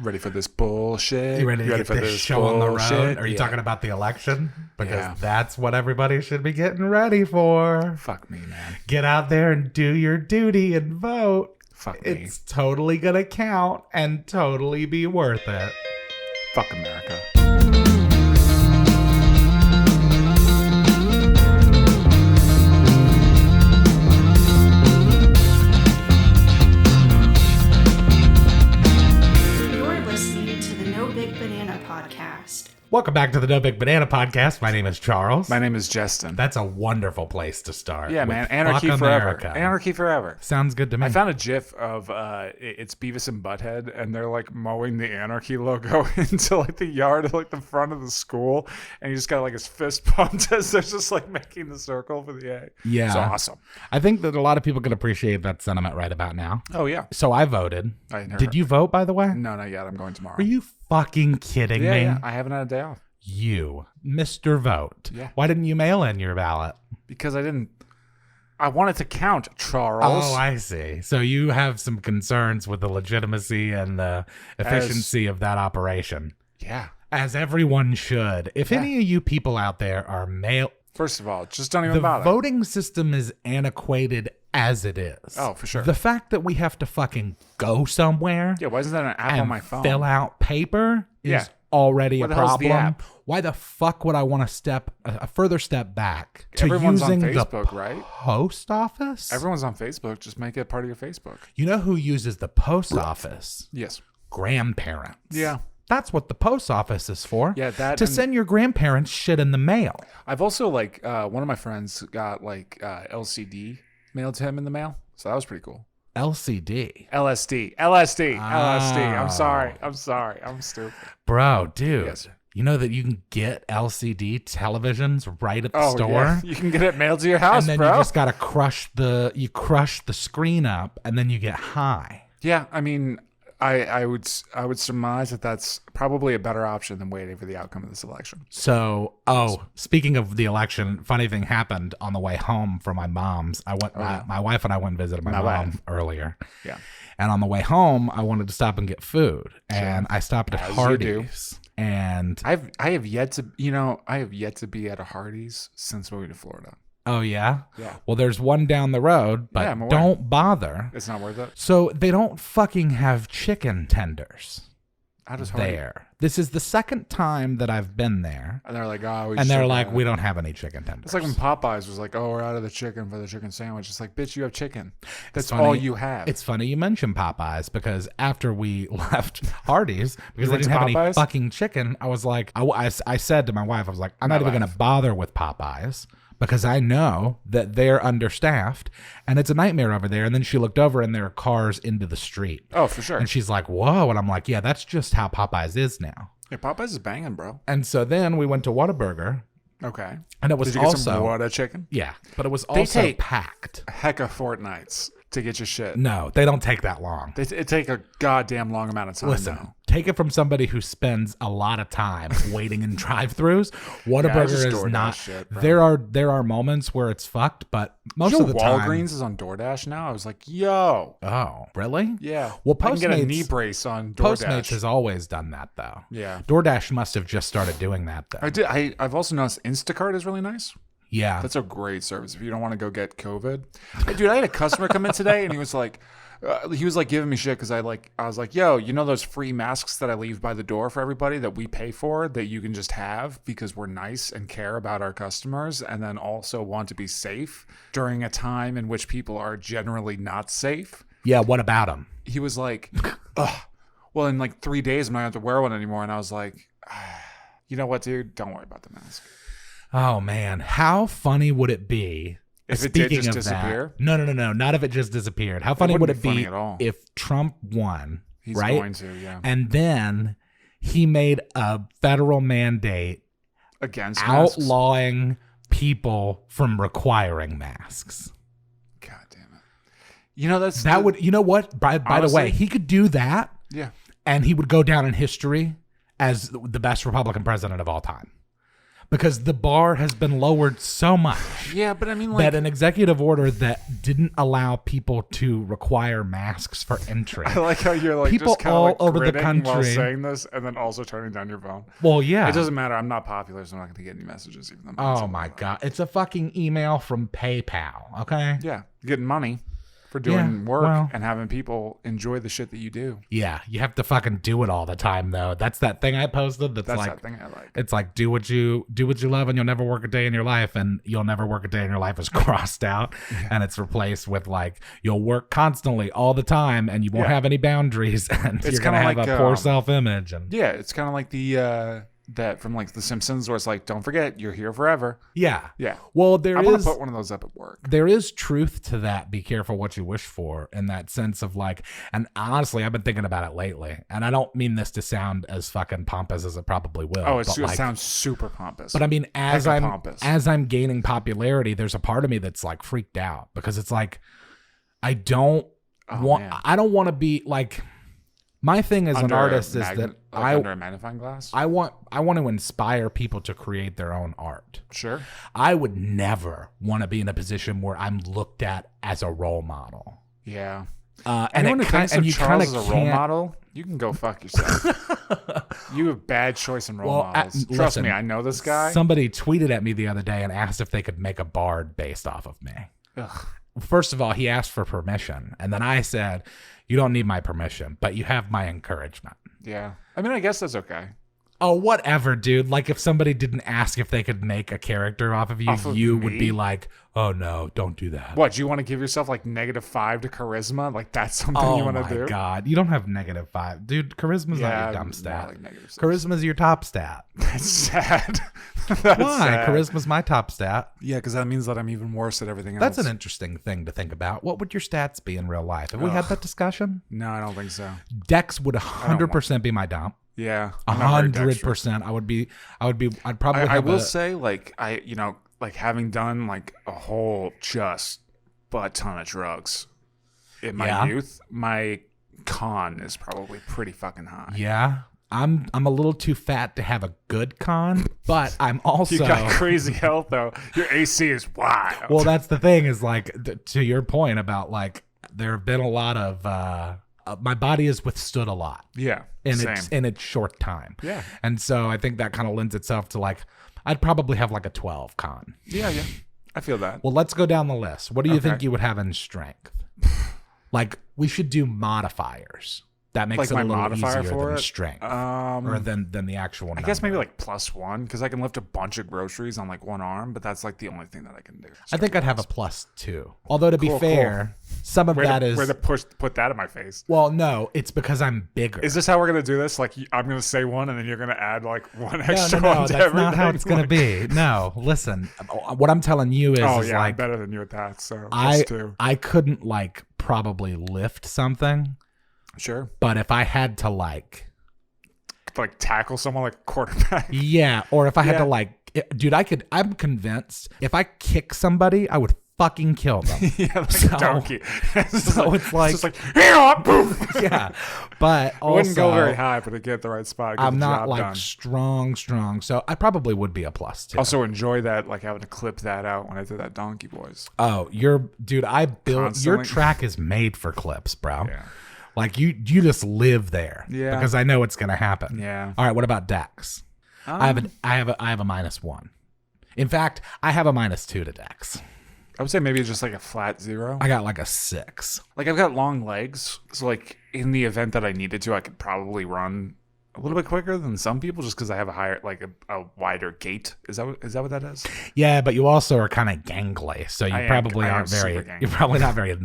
ready for this bullshit? You ready to get this show on the road? Are you talking about the election? Because that's what everybody should be getting ready for. Fuck me, man. Get out there and do your duty and vote. Fuck me. It's totally gonna count and totally be worth it. Fuck America. Welcome back to the No Big Banana Podcast. My name is Charles. My name is Justin. That's a wonderful place to start. Yeah, man. Anarchy forever. America. Anarchy forever. Sounds good to me. I found a GIF of it's Beavis and Butthead, and they're like mowing the Anarchy logo into like the yard of like the front of the school, and he just got like his fist pumped as they're just like making the circle for the A. Yeah, it's awesome. I think that a lot of people can appreciate that sentiment right about now. Oh yeah. So I voted. Did you vote, by the way? No, not yet. I'm going tomorrow. Are you fucking kidding me? Yeah, I haven't had a day off. You, Mr. Vote. Yeah. Why didn't you mail in your ballot? Because I wanted to count, Charles. Oh, I see. So you have some concerns with the legitimacy and the efficiency of that operation. Yeah. As everyone should. If any of you people out there are First of all, just don't even bother. The voting system is antiquated as it is. Oh, for sure. The fact that we have to fucking go somewhere. Yeah, why isn't that an app on my phone? Fill out paper is already a problem. Why the fuck would I want to step a further step back to Everyone's using on Facebook, the right? post office? Everyone's on Facebook. Just make it part of your Facebook. You know who uses the post office? Yes. Grandparents. Yeah. That's what the post office is for. Yeah, to send your grandparents shit in the mail. I've also one of my friends got LCD mailed to him in the mail, so that was pretty cool. LCD. LSD. I'm sorry. I'm stupid. Bro, dude. Yes. You know that you can get LCD televisions right at the store? Yeah. You can get it mailed to your house, and then bro. You just got to crush the screen up, and then you get high. Yeah, I mean, I would surmise that that's probably a better option than waiting for the outcome of this election. So, speaking of the election, funny thing happened on the way home from my mom's. My wife and I went and visited my mom earlier. Yeah. And on the way home, I wanted to stop and get food, and I stopped at Hardee's. And I have yet to be at a Hardee's since moving to Florida. Oh, yeah? Yeah. Well, there's one down the road, but don't bother. It's not worth it. So they don't fucking have chicken tenders. How does there? This is the second time that I've been there. And they're like, we don't have any chicken tenders. It's like when Popeyes was like, we're out of the chicken for the chicken sandwich. It's like, bitch, you have chicken. That's all you have. It's funny you mention Popeyes because after we left Hardee's, because they didn't have any fucking chicken, I was like, I said to my wife, I was like, I'm not even going to bother with Popeyes, because I know that they're understaffed and it's a nightmare over there. And then she looked over and there are cars into the street. Oh, for sure. And she's like, whoa. And I'm like, yeah, that's just how Popeyes is now. Yeah, Popeyes is banging, bro. And so then we went to Whataburger. Okay. And it was Did you get some Whata chicken? Yeah, but it was also packed. Heck of fortnights to get your shit. No, they don't take that long. It take a goddamn long amount of time. Listen, take it from somebody who spends a lot of time waiting in drive-thrus. Whataburger is not. Shit, there are moments where it's fucked, but most of the time. Walgreens is on DoorDash now. I was like, yo. Oh, really? Yeah. Well, I can get a knee brace on DoorDash. Postmates has always done that, though. Yeah. DoorDash must have just started doing that, though. I've also noticed Instacart is really nice. Yeah. That's a great service if you don't want to go get COVID. Hey, dude, I had a customer come in today and he was like giving me shit because I was like, yo, you know those free masks that I leave by the door for everybody that we pay for that you can just have because we're nice and care about our customers and then also want to be safe during a time in which people are generally not safe? Yeah, what about them? He was like, ugh, well, in like 3 days I'm not going to have to wear one anymore. And I was like, you know what, dude? Don't worry about the mask. Oh, man. How funny would it be if it did just disappear? No. Not if it just disappeared. How funny would it be if Trump won? He's right? going to, yeah. And then he made a federal mandate against outlawing people from requiring masks. God damn it. You know, you know what? By the way, he could do that. Yeah. And he would go down in history as the best Republican president of all time. because the bar has been lowered so much. Yeah, but I mean, like, that an executive order that didn't allow people to require masks for entry. I like how you're like people just kind all of like over the grinning while country saying this, and then also turning down your phone. Well, yeah, it doesn't matter. I'm not popular, so I'm not going to get any messages. Even though oh my god, it's a fucking email from PayPal. Okay. Yeah, getting money for doing work and having people enjoy the shit that you do. Yeah, you have to fucking do it all the time though. That's that thing I posted. That's like that thing I like. It's like do what you love, and you'll never work a day in your life, and you'll never work a day in your life is crossed out, and it's replaced with like you'll work constantly all the time, and you won't have any boundaries, and you're gonna have a poor self-image. And yeah, it's kind of like the that from like The Simpsons, where it's like, don't forget, you're here forever. Yeah. Yeah. Well, I want to put one of those up at work. There is truth to that. Be careful what you wish for, in that sense of like, and honestly, I've been thinking about it lately, and I don't mean this to sound as fucking pompous as it probably will. Oh, it sounds super pompous. But I mean, as I'm gaining popularity, there's a part of me that's like freaked out, because it's like, I don't want to be like, my thing as an artist is that under a magnifying glass. I want to inspire people to create their own art. Sure. I would never want to be in a position where I'm looked at as a role model. Yeah. And you Charles is a role model, you can go fuck yourself. You have bad choice in role models. Trust me, I know this guy. Somebody tweeted at me the other day and asked if they could make a bard based off of me. Ugh. First of all, he asked for permission, and then I said, you don't need my permission, but you have my encouragement. Yeah. I mean, I guess that's okay. Oh, whatever, dude. Like, if somebody didn't ask if they could make a character off of you, would be like, oh, no, don't do that. What, do you want to give yourself, like, -5 to charisma? Like, that's something you want to do? Oh, my God. You don't have -5. Dude, charisma's not your dumb stat. Like charisma's your top stat. That's sad. Why? Sad. Charisma's my top stat. Yeah, because that means that I'm even worse at everything else. That's an interesting thing to think about. What would your stats be in real life? Have we had that discussion? No, I don't think so. Dex would 100% be my dump. Yeah, 100%. I'd probably. I will say, like, like having done like a whole just butt ton of drugs in my youth, my con is probably pretty fucking high. Yeah. I'm a little too fat to have a good con, but I'm also... You got crazy health, though. Your AC is wild. Well, that's the thing, is like, to your point about like, there have been a lot of... my body has withstood a lot. Yeah, in its short time. Yeah. And so I think that kind of lends itself to like, I'd probably have like a 12 con. Yeah. I feel that. Well, let's go down the list. What do you think you would have in strength? Like, we should do modifiers. That makes like it a little easier for than strength, or than the actual number. I guess maybe like +1, because I can lift a bunch of groceries on like one arm, but that's like the only thing that I can do. I think I'd have a +2. Although to be fair, some of that is where to put that in my face. Well, no, it's because I'm bigger. Is this how we're gonna do this? Like, I'm gonna say one, and then you're gonna add like one extra. No, that's not how it's gonna be. No, listen, what I'm telling you is, like, I'm better than you at that. So I couldn't like probably lift something. Sure. But if I had to like tackle someone like a quarterback. Yeah. Or if I had to like, dude, I'm convinced if I kick somebody, I would fucking kill them. Yeah, like a donkey. So it's like, just like, boom. Yeah. But also, I wouldn't go very high, but to get the right spot. I'm not like strong. So I probably would be a +2. Also enjoy that, like having to clip that out when I did that Donkey Boys. Oh, I built, your track is made for clips, bro. Yeah. Like you just live there. Yeah. Because I know it's gonna happen. Yeah. All right. What about Dex? I have a -1. In fact, I have a -2 to Dex. I would say maybe just like a flat 0. I got like a 6. Like, I've got long legs, so like in the event that I needed to, I could probably run a little bit quicker than some people, just because I have a higher, like a wider gait. Is that what that is? Yeah, but you also are kind of gangly, so you're probably not very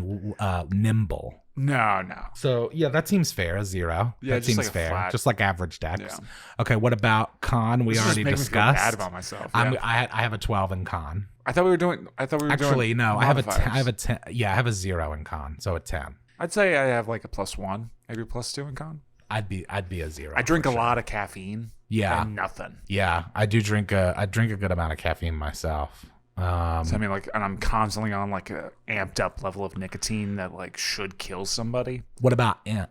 nimble. No. So yeah, that seems fair. A 0. Yeah, that seems like fair. Just like average Dex. Yeah. Okay, what about con? We already discussed. Me feel bad about myself. Yeah. I have a 12 in con. I thought we were doing. Actually, no. I have a 10. Yeah, I have a 0 in con, so a 10. I'd say I have like a +1, maybe a +2 in con. I'd be a 0. I drink a lot of caffeine. Yeah, and nothing. Yeah, I drink a good amount of caffeine myself. So I mean, like, and I'm constantly on like a amped up level of nicotine that like should kill somebody. What about int?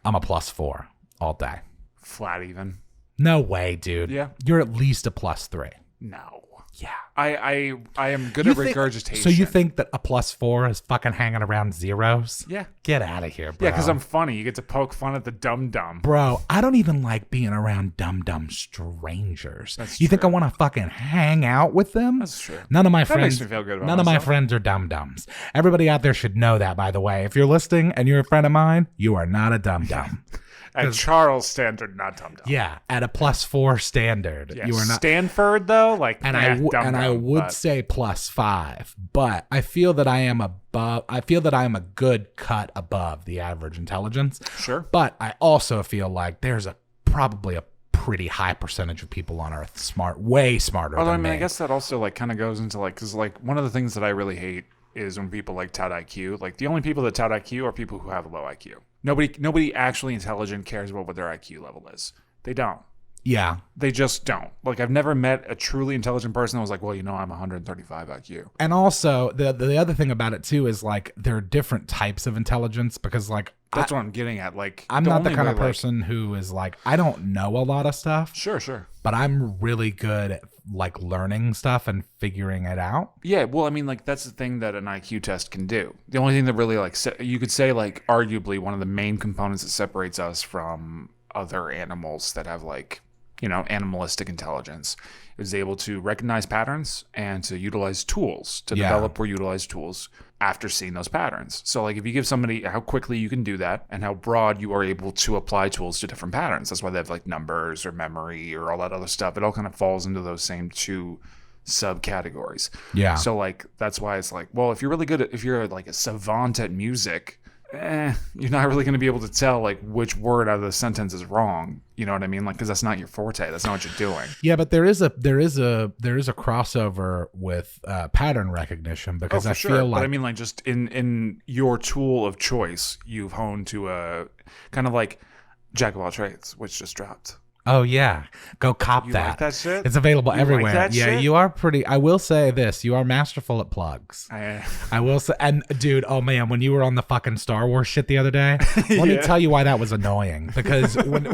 I'm a +4 all day. Flat even. No way, dude. Yeah. You're at least a +3. No. Yeah. I am good at regurgitation. So you think that a +4 is fucking hanging around zeros? Yeah. Get out of here, bro. Yeah, because I'm funny. You get to poke fun at the dumb. Bro, I don't even like being around dumb strangers. That's you true. think I want to fucking hang out with them? That's true. None of my That friends. makes me feel good about None of my myself. friends are dum-dums. Everybody out there should know that, by the way. If you're listening and you're a friend of mine, you are not a dum-dum. At Charles' standard, not dumb. Yeah, at a +4 standard, Yeah, you are not. Stanford though, like, And dumb, I would but- say +5, but I feel that I am above. I feel that I am a good cut above the average intelligence. Sure. But I also feel like there's probably a pretty high percentage of people on Earth way smarter Although, than me. I guess that also like kind of goes into like, because like one of the things that I really hate is when people like tout IQ. Like the only people that tout IQ are people who have a low IQ. Nobody actually intelligent cares about what their IQ level is. They don't. Yeah. They just don't. Like I've never met a truly intelligent person that was like, well, I'm 135 IQ. And also the other thing about it too is like there are different types of intelligence because like That's what I'm getting at. Like I'm not the only kind of way, like- person who is like I don't know a lot of stuff, Sure. but I'm really good at like learning stuff and figuring it out. Yeah, well, I mean, like that's the thing that an IQ test can do. The only thing that really like you could say like arguably one of the main components that separates us from other animals that have like, animalistic intelligence is able to recognize patterns and to utilize tools, to develop or utilize tools after seeing those patterns. So like if you give somebody how quickly you can do that and how broad you are able to apply tools to different patterns. That's why they have like numbers or memory or all that other stuff. It all kind of falls into those same two subcategories. Yeah. So like that's why it's like, well, if you're like a savant at music, you're not really going to be able to tell like which word out of the sentence is wrong. You know what I mean? Like, because that's not your forte. That's not what you're doing. Yeah, but there is a crossover with pattern recognition because I feel like but I mean, like, just in your tool of choice, you've honed to a kind of like jack of all trades, which just dropped. oh yeah, go cop You that. like that shit? It's available You everywhere. like that yeah, shit? you are pretty. I will say this: you are masterful at plugs. I will say, and dude, oh man, when you were on the fucking Star Wars shit the other day, let me tell you why that was annoying. Because when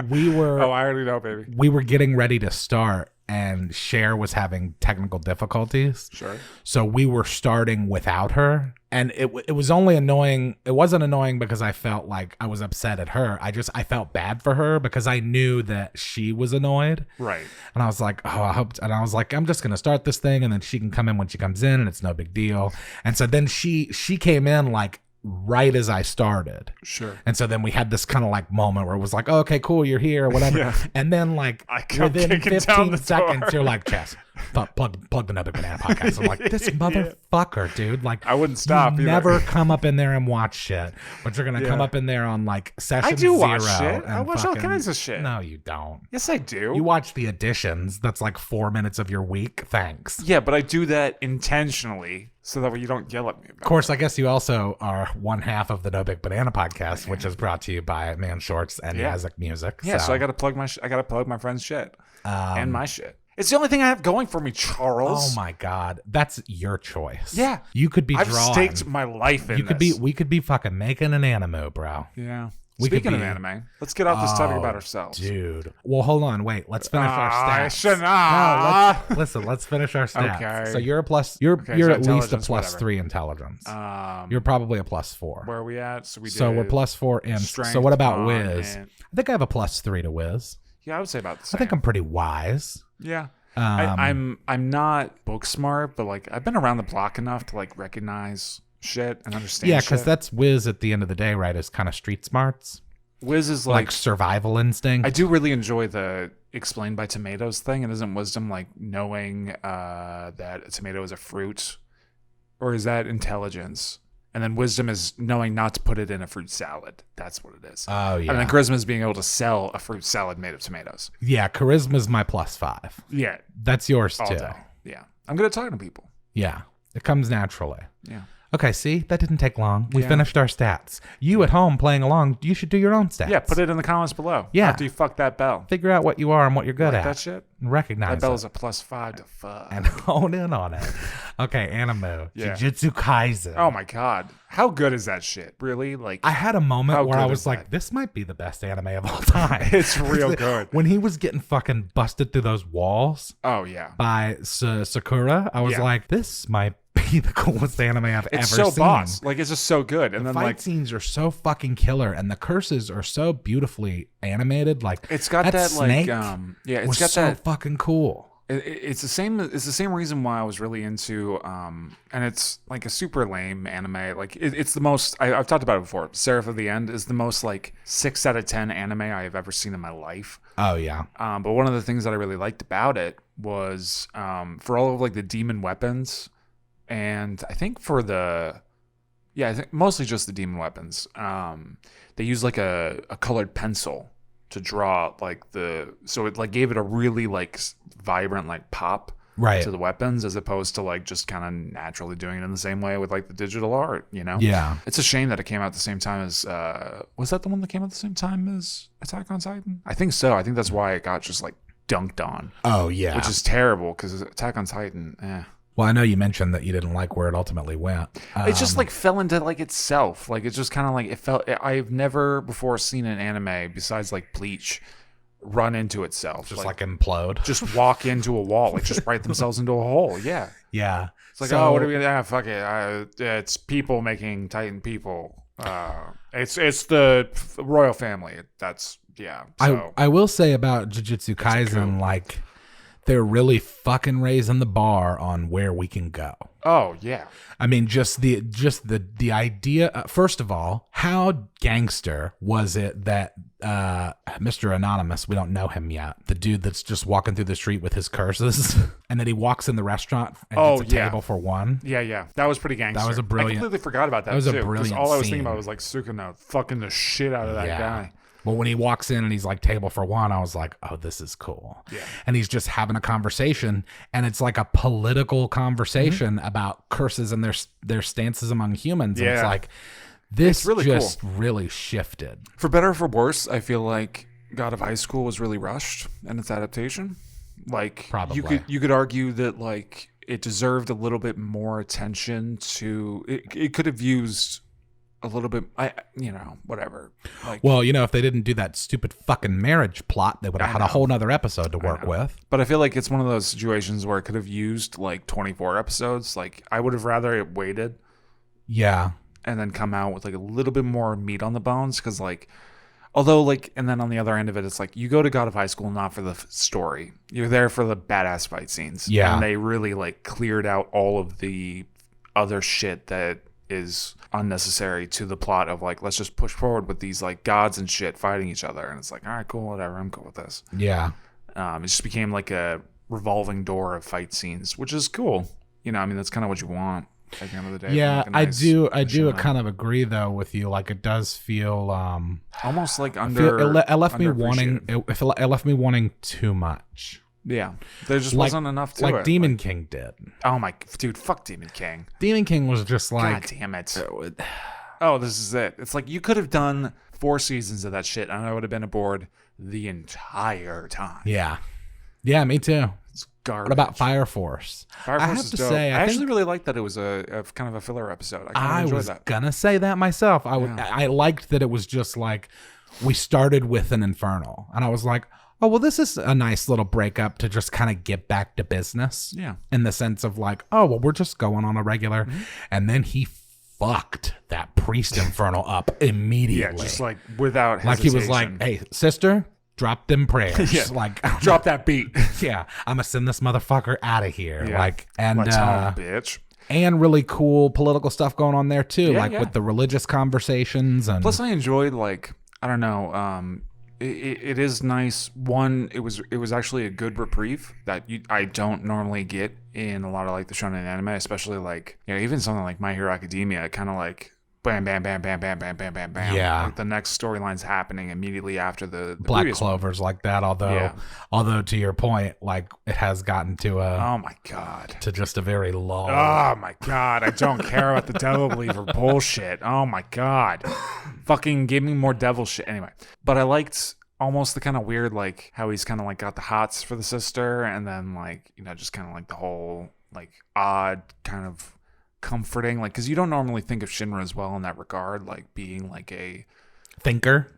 we were, I already know, baby. we were getting ready to start, and Cher was having technical difficulties. Sure. So we were starting without her, and it was only annoying. It wasn't annoying because I felt like I was upset at her. I felt bad for her because I knew that she was annoyed. Right. And I was like, oh, I hope. And I was like, I'm just gonna start this thing, and then she can come in when she comes in, and it's no big deal. And so then she came in like right as I started. Sure. And so then we had this kind of like moment where it was like, oh, okay, cool, you're here or whatever. Yeah. And then like I come within kicking down 15 the seconds, door. you're like, Chess, plug the Nubby Banana podcast. I'm like, this motherfucker, dude. Like, I wouldn't stop you either. never come up in there and watch shit. But you're gonna come up in there on like session I do watch zero shit. I and watch all fucking- kinds of shit. No, you don't. Yes, I do. You watch the additions. That's like 4 minutes of your week. Thanks. Yeah, but I do that intentionally so that way you don't yell at me about Of course, I guess you also are one half of the No Big Banana podcast, which is brought to you by Man Shorts and Yahzick Music. Yeah, so I gotta plug my friend's shit and my shit. It's the only thing I have going for me, Charles. Oh my God, that's your choice. Yeah, you could be I've drawing. staked my life in. We could be fucking making an anime, bro. Yeah. We could Speaking of be- anime, let's get off this topic about ourselves. Dude. Well, hold on. Wait. Let's finish our I stats. should No, not. listen. Let's finish our stats. Okay. So you're a plus. You're Okay, you're so at least a intelligence, plus whatever. 3 intelligence. You're probably a plus 4. Where are we at? So we did. So we're plus 4 in. strength, So what about con, Wiz? and- I think I have a plus 3 to Wiz. Yeah, I would say about the I same. think I'm pretty wise. Yeah. I'm not book smart, but like I've been around the block enough to like recognize shit and understand. Yeah, because shit. that's Wiz at the end of the day, right? Is kind of street smarts, Wiz is like survival instinct. I do really enjoy the explained by tomatoes thing. And isn't wisdom like knowing that a tomato is a fruit, or is that intelligence? And then wisdom is knowing not to put it in a fruit salad. That's what it is. Oh yeah. And then charisma is being able to sell a fruit salad made of tomatoes. Yeah, charisma's my plus 5. Yeah, That's yours all too. day. Yeah, I'm good at talking to people. Yeah, it comes naturally. Yeah. Okay, see? That didn't take long. We finished our stats. You at home playing along, you should do your own stats. Yeah, put it in the comments below. Yeah. After you fuck that bell. Figure out what you are and what you're good at. That shit? Recognize that bell's it. a +5 to fuck. And hone in on it. Okay, anime. Yeah. Jujutsu Kaisen. Oh my god. How good is that shit? Really? Like, I had a moment where I was like, that? this might be the best anime of all time. It's real good. When he was getting fucking busted through those walls Oh, yeah. by Sakura, I was like, this might be the coolest anime I've ever seen. It's so boss. Like, it's just so good. And the then, fight like, scenes are so fucking killer, and the curses are so beautifully animated. Like, it's got that snake like, it's was got so that fucking cool. It's the same. It's the same reason why I was really into, and it's like a super lame anime. Like it's the most. I've talked about it before. Seraph of the End is the most like 6 out of 10 anime I have ever seen in my life. Oh yeah. But one of the things that I really liked about it was for all of like the demon weapons, and I think for the, I think mostly just the demon weapons. They use like a colored pencil to draw like so it like gave it a really like vibrant like pop to the weapons, as opposed to like just kind of naturally doing it in the same way with like the digital art, you know? Yeah. It's a shame that it came out at the same time as was that the one that came out at the same time as Attack on Titan? I think so. I think that's why it got just like dunked on. Oh yeah. Which is terrible because Attack on Titan, Well, I know you mentioned that you didn't like where it ultimately went. It just like fell into like itself. Like it's just kind of like it felt. I've never before seen an anime besides like Bleach run into itself, just like implode, just walk into a wall, like just write themselves into a hole. Yeah, yeah. It's like, oh, what are we gonna? Fuck it. It's people making Titan people. It's the royal family. That's So. I will say about Jujutsu Kaisen, like, they're really fucking raising the bar on where we can go. Oh yeah. I mean, just the idea. First of all, how gangster was it that Mr. Anonymous, we don't know him yet, the dude that's just walking through the street with his curses, and then he walks in the restaurant and gets a table for one. Yeah. That was pretty gangster. That was a brilliant. I completely forgot about that. That was too, a brilliant. All I was scene. thinking about was like Sukuna fucking the shit out of that guy. Well, when he walks in and he's like table for one, I was like, oh, this is cool. Yeah. And he's just having a conversation, and it's like a political conversation about curses and their stances among humans. And it's like, this really just really shifted. For better or for worse, I feel like God of High School was really rushed in its adaptation. Like, probably you could argue that like it deserved a little bit more attention to it could have used a little bit, whatever. Like, well, if they didn't do that stupid fucking marriage plot, they would have had a whole nother episode to work with. But I feel like it's one of those situations where it could have used like 24 episodes. Like, I would have rather it waited. Yeah. And then come out with like a little bit more meat on the bones. Because like, although like, and then on the other end of it, it's like you go to God of High School not for the story. You're there for the badass fight scenes. Yeah. And they really like cleared out all of the other shit that is unnecessary to the plot of like, let's just push forward with these like gods and shit fighting each other. And it's like, all right, cool, whatever, I'm cool with this. Yeah. It just became like a revolving door of fight scenes, which is cool. That's kind of what you want at the end of the day. Yeah, like nice I do kind of agree though with you. Like, it does feel almost like it left me wanting too much. Yeah, there just wasn't enough to it. Like Demon King did. Oh my dude, fuck Demon King. Demon King was just like, God damn it. Oh, this is it. It's like you could have done 4 seasons of that shit, and I would have been aboard the entire time. Yeah, me too. It's garbage. What about Fire Force? Fire Force is dope. I actually really liked that it was a kind of a filler episode. I was gonna say that myself. I liked that it was just like, we started with an Infernal, and I was like, oh, well, this is a nice little breakup to just kind of get back to business. Yeah. In the sense of like, oh, well, we're just going on a regular. Mm-hmm. And then he fucked that priest Infernal up immediately. Yeah, just like without hesitation. Like he was like, hey, sister, drop them prayers. Yeah. Like, drop that beat. Yeah. I'm going to send this motherfucker out of here. Yeah. Like, and bitch. And really cool political stuff going on there too. Yeah, with the religious conversations. And plus I enjoyed like, I don't know, it is nice. One, it was actually a good reprieve that I don't normally get in a lot of like the shonen anime, especially like even something like My Hero Academia. Kind of like bam, bam, bam, bam, bam, bam, bam, bam, bam. Yeah. Like the next storyline's happening immediately after the Black Clover's one. Like that, although to your point, like it has gotten to oh my God. To just a very low. Oh my God. I don't care about the devil believer bullshit. Oh my God. Fucking give me more devil shit. Anyway. But I liked almost the kind of weird, like how he's kind of like got the hots for the sister, and then like, you know, just kind of like the whole like odd kind of comforting, like, because you don't normally think of Shinra as well in that regard, like being like a thinker,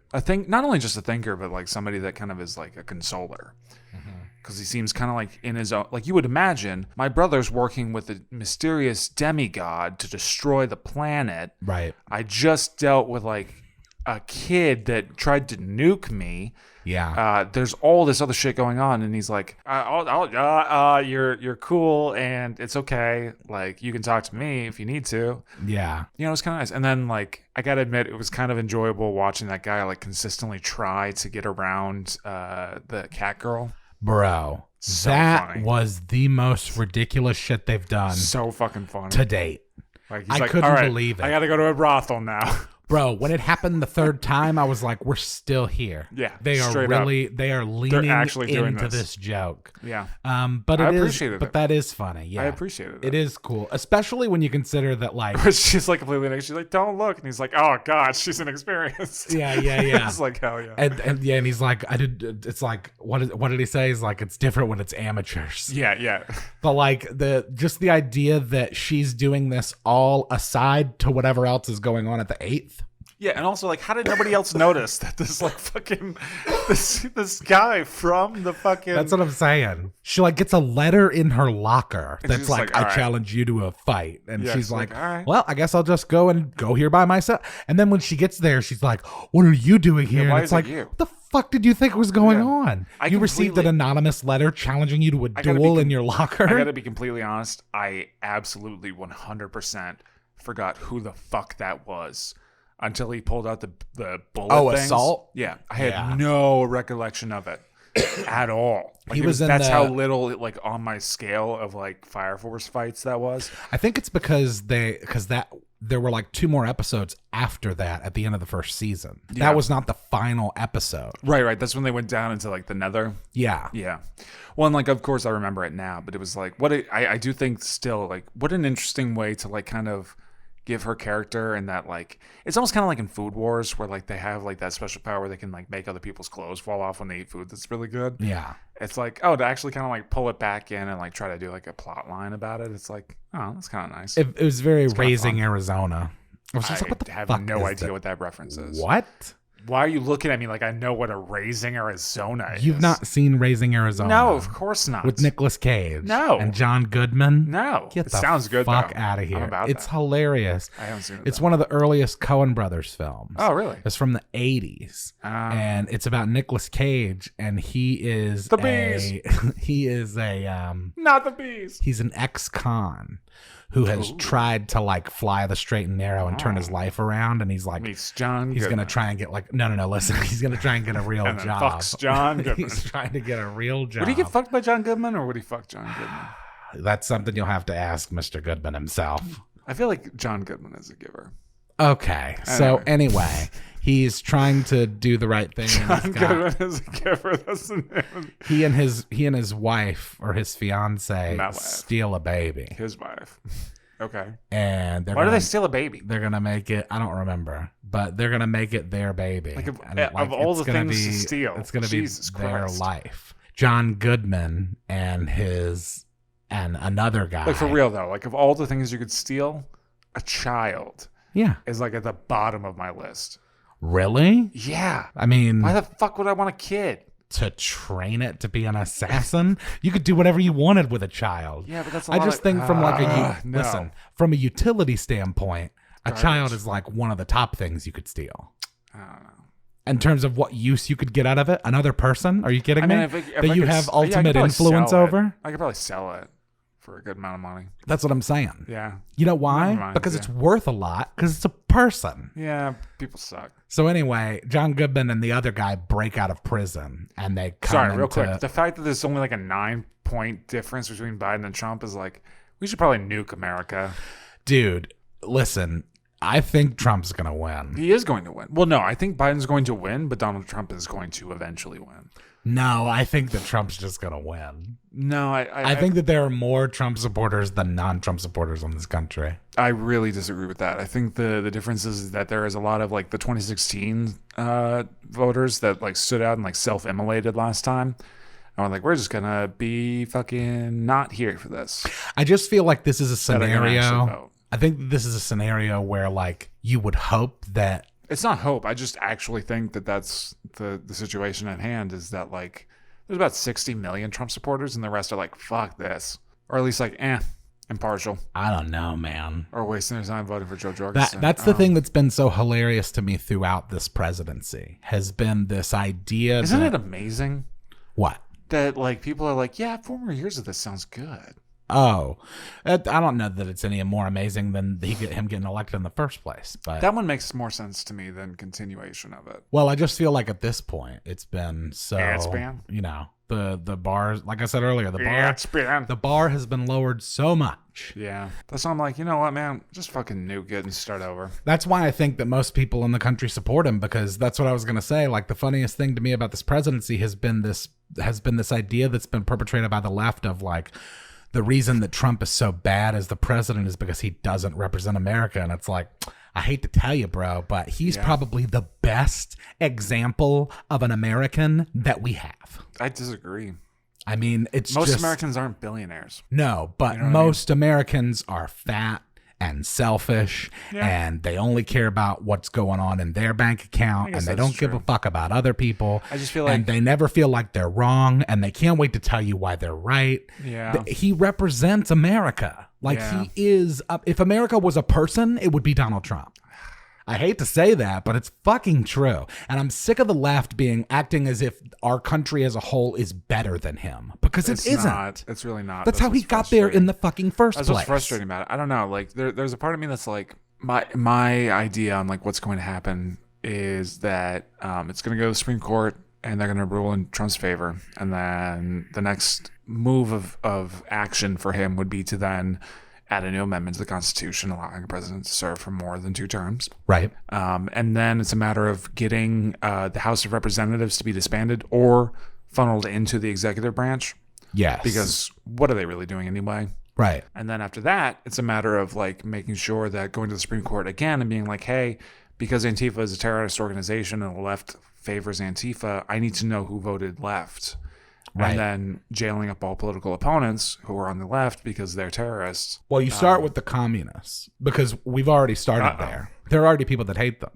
not only just a thinker, but like somebody that kind of is like a consoler, because he seems kind of like in his own, like you would imagine my brother's working with a mysterious demigod to destroy the planet, right? I just dealt with like a kid that tried to nuke me. Yeah. There's all this other shit going on, and he's like, you're cool, and it's okay. Like, you can talk to me if you need to. Yeah. You know, it's kind of nice. And then, like, I gotta admit, it was kind of enjoyable watching that guy, like, consistently try to get around the cat girl. Bro, so that funny. Was the most ridiculous shit they've done. So fucking funny. To date. Like, I couldn't believe it. I gotta go to a brothel now. Bro, when it happened the third time, I was like, we're still here. Yeah. They are leaning into this joke. Yeah. But I appreciated it. But that is funny. Yeah. I appreciated it. It is cool. Especially when you consider that, like, she's like completely naked. She's like, don't look. And he's like, oh God, she's inexperienced. Yeah. It's like, hell yeah. And he's like, it's like, what did he say? He's like, it's different when it's amateurs. Yeah. But like just the idea that she's doing this all aside to whatever else is going on at the 8th. Yeah, and also, like, how did nobody else notice that this, like, fucking, this guy from the fucking... That's what I'm saying. She, like, gets a letter in her locker that's like, I challenge you to a fight. And she's like, all right. Well, I guess I'll just go here by myself. And then when she gets there, she's like, what are you doing here? Why and it's like, you? what the fuck did you think was going on? You received an anonymous letter challenging you to a duel in your locker? I gotta be completely honest. I absolutely 100% forgot who the fuck that was. Until he pulled out the bullet things. Assault? Yeah. I had no recollection of it at all. Like, that's how little, like, on my scale of, like, Fire Force fights that was. I think it's because there were, like, 2 more episodes after that at the end of the first season. Yeah. That was not the final episode. Right. That's when they went down into, like, the Nether. Yeah. Well, and, like, of course I remember it now, but it was, like, I do think still, like, what an interesting way to, like, kind of give her character, and that, like, it's almost kind of like in Food Wars where, like, they have, like, that special power where they can, like, make other people's clothes fall off when they eat food that's really good. Yeah. It's like, to actually kind of, like, pull it back in and, like, try to do, like, a plot line about it. It's like, oh, that's kind of nice. It was very Raising Arizona. I was just like, what the fuck? I have no idea what that reference is. What? Why are you looking at me like I know what a Raising Arizona is? You've not seen Raising Arizona? No, of course not. With Nicolas Cage? No. And John Goodman? No. Get the sounds good, fuck out of here. It's hilarious. I haven't seen it. It's one of the earliest Coen Brothers films. Oh, really? It's from the 80s. And it's about Nicolas Cage, and he is the bees. He is a not the bees. He's an ex-con who has tried to, like, fly the straight and narrow and turn his life around, and he's like, meets John he's Goodman. Gonna try and get, like, no, listen, he's gonna try and get a real and job. Fucks John Goodman. He's trying to get a real job. Would he get fucked by John Goodman, or would he fuck John Goodman? That's something you'll have to ask Mr. Goodman himself. I feel like John Goodman is a giver. Okay, so anyway, he's trying to do the right thing. John Goodman is a giver. That's the name. He and his wife, or his fiance, steal a baby. His wife. Okay. And why do they steal a baby? They're gonna make it. I don't remember, but they're gonna make it their baby. Like, of all the things to steal, it's gonna be their life. John Goodman and another guy. Like, for real though, like, of all the things you could steal, a child. Yeah. Is, like, at the bottom of my list. Really? Yeah. I mean, why the fuck would I want a kid? To train it to be an assassin? You could do whatever you wanted with a child. Yeah, but that's I just think from like listen, from a utility standpoint, a child is like one of the top things you could steal. I don't know. In terms of what use you could get out of it, another person? Are you kidding me? That you have ultimate influence over? I could probably sell it for a good amount of money. That's what I'm saying. Yeah. You know why? Because it's worth a lot. Because it's a person. Yeah, people suck. So anyway, John Goodman and the other guy break out of prison, and they come real quick. The fact that there's only like a 9-point difference between Biden and Trump is like, we should probably nuke America. Dude, listen. I think Trump's going to win. He is going to win. Well, no, I think Biden's going to win, but Donald Trump is going to eventually win. No, I think that Trump's just going to win. No, I think that there are more Trump supporters than non-Trump supporters in this country. I really disagree with that. I think the difference is that there is a lot of like the 2016 voters that like stood out and like self-immolated last time. And we're like, we're just going to be fucking not here for this. I just feel like this is a scenario. I think this is a scenario where like you would hope that. It's not hope. I just actually think that that's the situation at hand is that like there's about 60 million Trump supporters and the rest are like, fuck this. Or at least like, impartial. I don't know, man. Or wasting their time voting for Joe Jorgensen. That's the thing that's been so hilarious to me throughout this presidency has been this idea. Isn't it amazing? What? That like people are like, yeah, 4 more years of this sounds good. Oh, I don't know that it's any more amazing than him getting elected in the first place. But that one makes more sense to me than continuation of it. Well, I just feel like at this point it's been so. Yeah, it's been. You know, the bar, like I said earlier, the bar has been lowered so much. Yeah, that's why I'm like, you know what, man, just fucking nuke it and start over. That's why I think that most people in the country support him, because that's what I was gonna say. Like the funniest thing to me about this presidency has been this idea that's been perpetrated by the left of like. The reason that Trump is so bad as the president is because he doesn't represent America. And it's like, I hate to tell you, bro, but he's probably the best example of an American that we have. I disagree. I mean, most Americans aren't billionaires. No, but you know most Americans are fat and selfish and they only care about what's going on in their bank account and they don't give a fuck about other people. I just feel like and they never feel like they're wrong and they can't wait to tell you why they're right. Yeah. He represents America. Like he is if America was a person, it would be Donald Trump. I hate to say that, but it's fucking true. And I'm sick of the left acting as if our country as a whole is better than him. Because it isn't. It's really not. That's how he got there in the fucking first place. That's what's frustrating about it. I don't know. Like there's a part of me that's like my idea on like what's going to happen is that it's going to go to the Supreme Court and they're going to rule in Trump's favor. And then the next move of action for him would be to then add a new amendment to the Constitution allowing a president to serve for more than 2 terms. Right. And then it's a matter of getting the House of Representatives to be disbanded or funneled into the executive branch. Yes. Because what are they really doing anyway? Right. And then after that, it's a matter of like making sure that going to the Supreme Court again and being like, hey, because Antifa is a terrorist organization and the left favors Antifa, I need to know who voted left. Right. And then jailing up all political opponents who are on the left because they're terrorists. Well, you start with the communists because we've already started there. There are already people that hate them.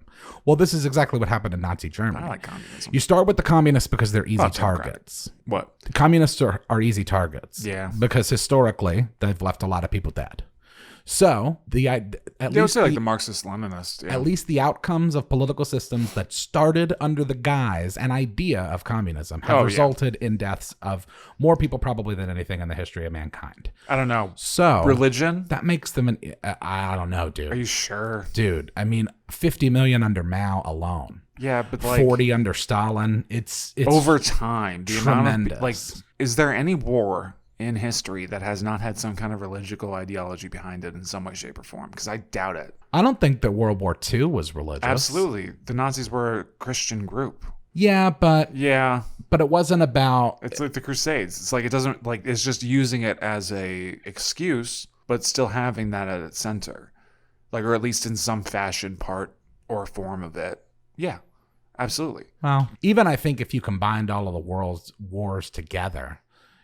Well, this is exactly what happened in Nazi Germany. I like communism. You start with the communists because they're easy targets. What? The communists are easy targets. Yeah. Because historically, they've left a lot of people dead. So they would say like the Marxist-Leninists. Yeah. At least the outcomes of political systems that started under the guise and idea of communism have resulted in deaths of more people probably than anything in the history of mankind. I don't know. So religion? That makes them I don't know, dude. Are you sure? Dude, I mean, 50 million under Mao alone. Yeah, but like 40 under Stalin. It's over time. The tremendous. Amount of, is there any war in history that has not had some kind of religious ideology behind it in some way, shape, or form? Because I doubt it. I don't think that World War II was religious. Absolutely. The Nazis were a Christian group. Yeah, but it wasn't about... It's like the Crusades. It's like it doesn't... like it's just using it as a excuse, but still having that at its center. Like, or at least in some fashion, part or form of it. Yeah, absolutely. Well, even I think if you combined all of the world's wars together...